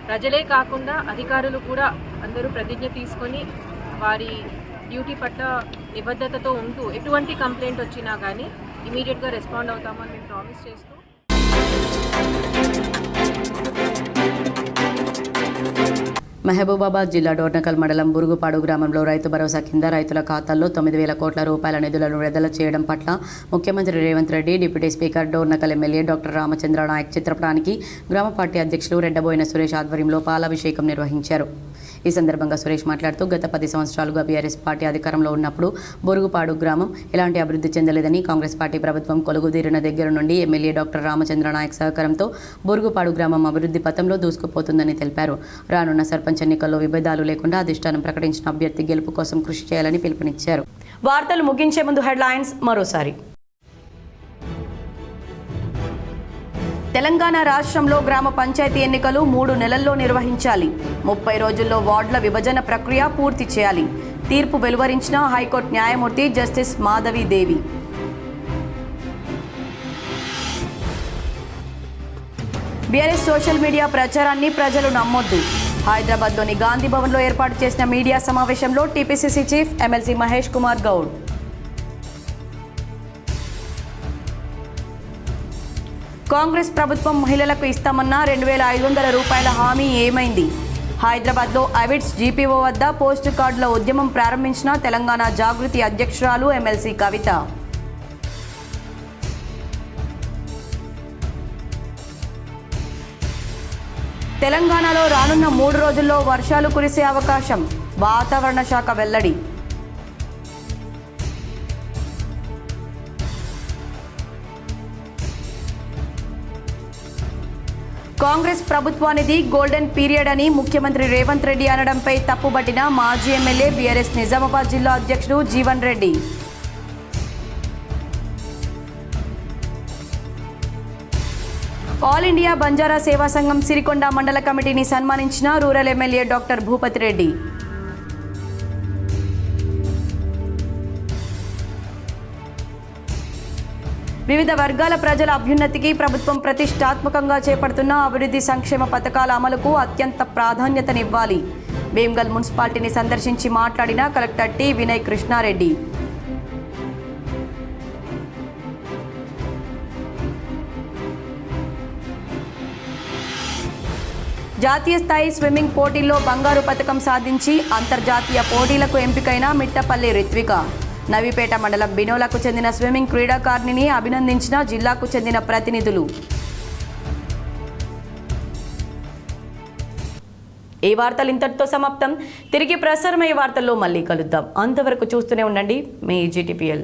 ప్రజలే కాకుండా అధికారులు కూడా అందరూ ప్రతిజ్ఞ తీసుకొని వారి డ్యూటీ పట్ల నిబద్ధతతో ఉంటూ ఎటువంటి కంప్లైంట్ వచ్చినా కానీ ఇమీడియట్గా రెస్పాండ్ అవుతామని మేము ప్రామిస్ చేస్తూ మహబూబాబాద్ జిల్లా డోర్నకల్ మండలం బురుగుపాడు గ్రామంలో రైతు భరోసా కింద రైతుల ఖాతాల్లో 9,000 కోట్ల రూపాయల నిధులను విడుదల చేయడం పట్ల ముఖ్యమంత్రి Revanth Reddy, deputy speaker Dornakal MLA doctor Ramachandra Naik చిత్రపటానికి గ్రామ పార్టీ అధ్యక్షులు రెడ్డబోయిన సురేష్ ఆధ్వర్యంలో పాలాభిషేకం నిర్వహించారు. ఈ సందర్భంగా సురేష్ మాట్లాడుతూ గత 10 సంవత్సరాలుగా బీఆర్ఎస్ పార్టీ అధికారంలో ఉన్నప్పుడు బొరుగుపాడు గ్రామం ఎలాంటి అభివృద్ధి చెందలేదని, కాంగ్రెస్ పార్టీ ప్రభుత్వం కొలుగుదీరిన దగ్గర నుండి ఎమ్మెల్యే డాక్టర్ రామచంద్ర నాయక్ సహకారంతో బొరుగుపాడు గ్రామం అభివృద్ధి పథంలో దూసుకుపోతుందని తెలిపారు. రానున్న సర్పంచ్ ఎన్నికల్లో విభేదాలు లేకుండా అధిష్టానం ప్రకటించిన అభ్యర్థి గెలుపు కోసం కృషి చేయాలని పిలుపునిచ్చారు. వార్తలు ముగించే ముందు హెడ్లైన్స్ మరోసారి. తెలంగాణ రాష్ట్రంలో గ్రామ పంచాయతీ ఎన్నికలు 3 నెలల్లో నిర్వహించాలి. 30 రోజుల్లో వార్డుల విభజన ప్రక్రియ పూర్తి చేయాలి. తీర్పు వెలువరించిన హైకోర్టు న్యాయమూర్తి జస్టిస్ మాధవి దేవి. బీఆర్ఎస్ సోషల్ మీడియా ప్రచారాన్ని ప్రజలు నమ్మొద్దు. హైదరాబాద్లోని గాంధీ భవన్లో ఏర్పాటు చేసిన మీడియా సమావేశంలో TPCC chief MLC Mahesh Kumar Goud. Congress ప్రభుత్వం మహిళలకు ఇస్తామన్న 2,500 రూపాయల హామీ ఏమైంది? హైదరాబాద్లో అవిడ్స్ జీపీఓ వద్ద పోస్టు కార్డుల ఉద్యమం ప్రారంభించిన తెలంగాణ జాగృతి అధ్యక్షురాలు ఎమ్మెల్సీ కవిత. తెలంగాణలో రానున్న 3 రోజుల్లో వర్షాలు కురిసే అవకాశం, వాతావరణ శాఖ వెల్లడి. కాంగ్రెస్ ప్రభుత్వానిది గోల్డెన్ పీరియడ్ అని ముఖ్యమంత్రి రేవంత్ రెడ్డి అనడంపై తప్పుబట్టిన మాజీ ఎమ్మెల్యే బీఆర్ఎస్ నిజామాబాద్ జిల్లా అధ్యక్షుడు జీవన్ రెడ్డి. ఆల్ ఇండియా బంజారా సేవా సంఘం సిరికొండ మండల కమిటీని సన్మానించిన rural MLA doctor Bhupathi Reddy. వివిధ వర్గాల ప్రజల అభ్యున్నతికి ప్రభుత్వం ప్రతిష్టాత్మకంగా చేపడుతున్న అభివృద్ధి సంక్షేమ పథకాల అమలుకు అత్యంత ప్రాధాన్యతనివ్వాలి. భీమ్గల్ మున్సిపాలిటీని సందర్శించి మాట్లాడిన కలెక్టర్ టి వినయ్ కృష్ణారెడ్డి. జాతీయ స్థాయి స్విమ్మింగ్ పోటీల్లో బంగారు పతకం సాధించి అంతర్జాతీయ పోటీలకు ఎంపికైన మిట్టపల్లి రిత్విక. నవీపేట మండలం బినోలకు చెందిన స్విమ్మింగ్ క్రీడాకారిణిని అభినందించిన జిల్లాకు చెందిన ప్రతినిధులు. ఈ వార్తలు ఇంతటితో సమాప్తం. తిరిగి ప్రసారమయ్యే వార్తల్లో మళ్ళీ కలుద్దాం. అంతవరకు చూస్తూనే ఉండండి మీ GTPL.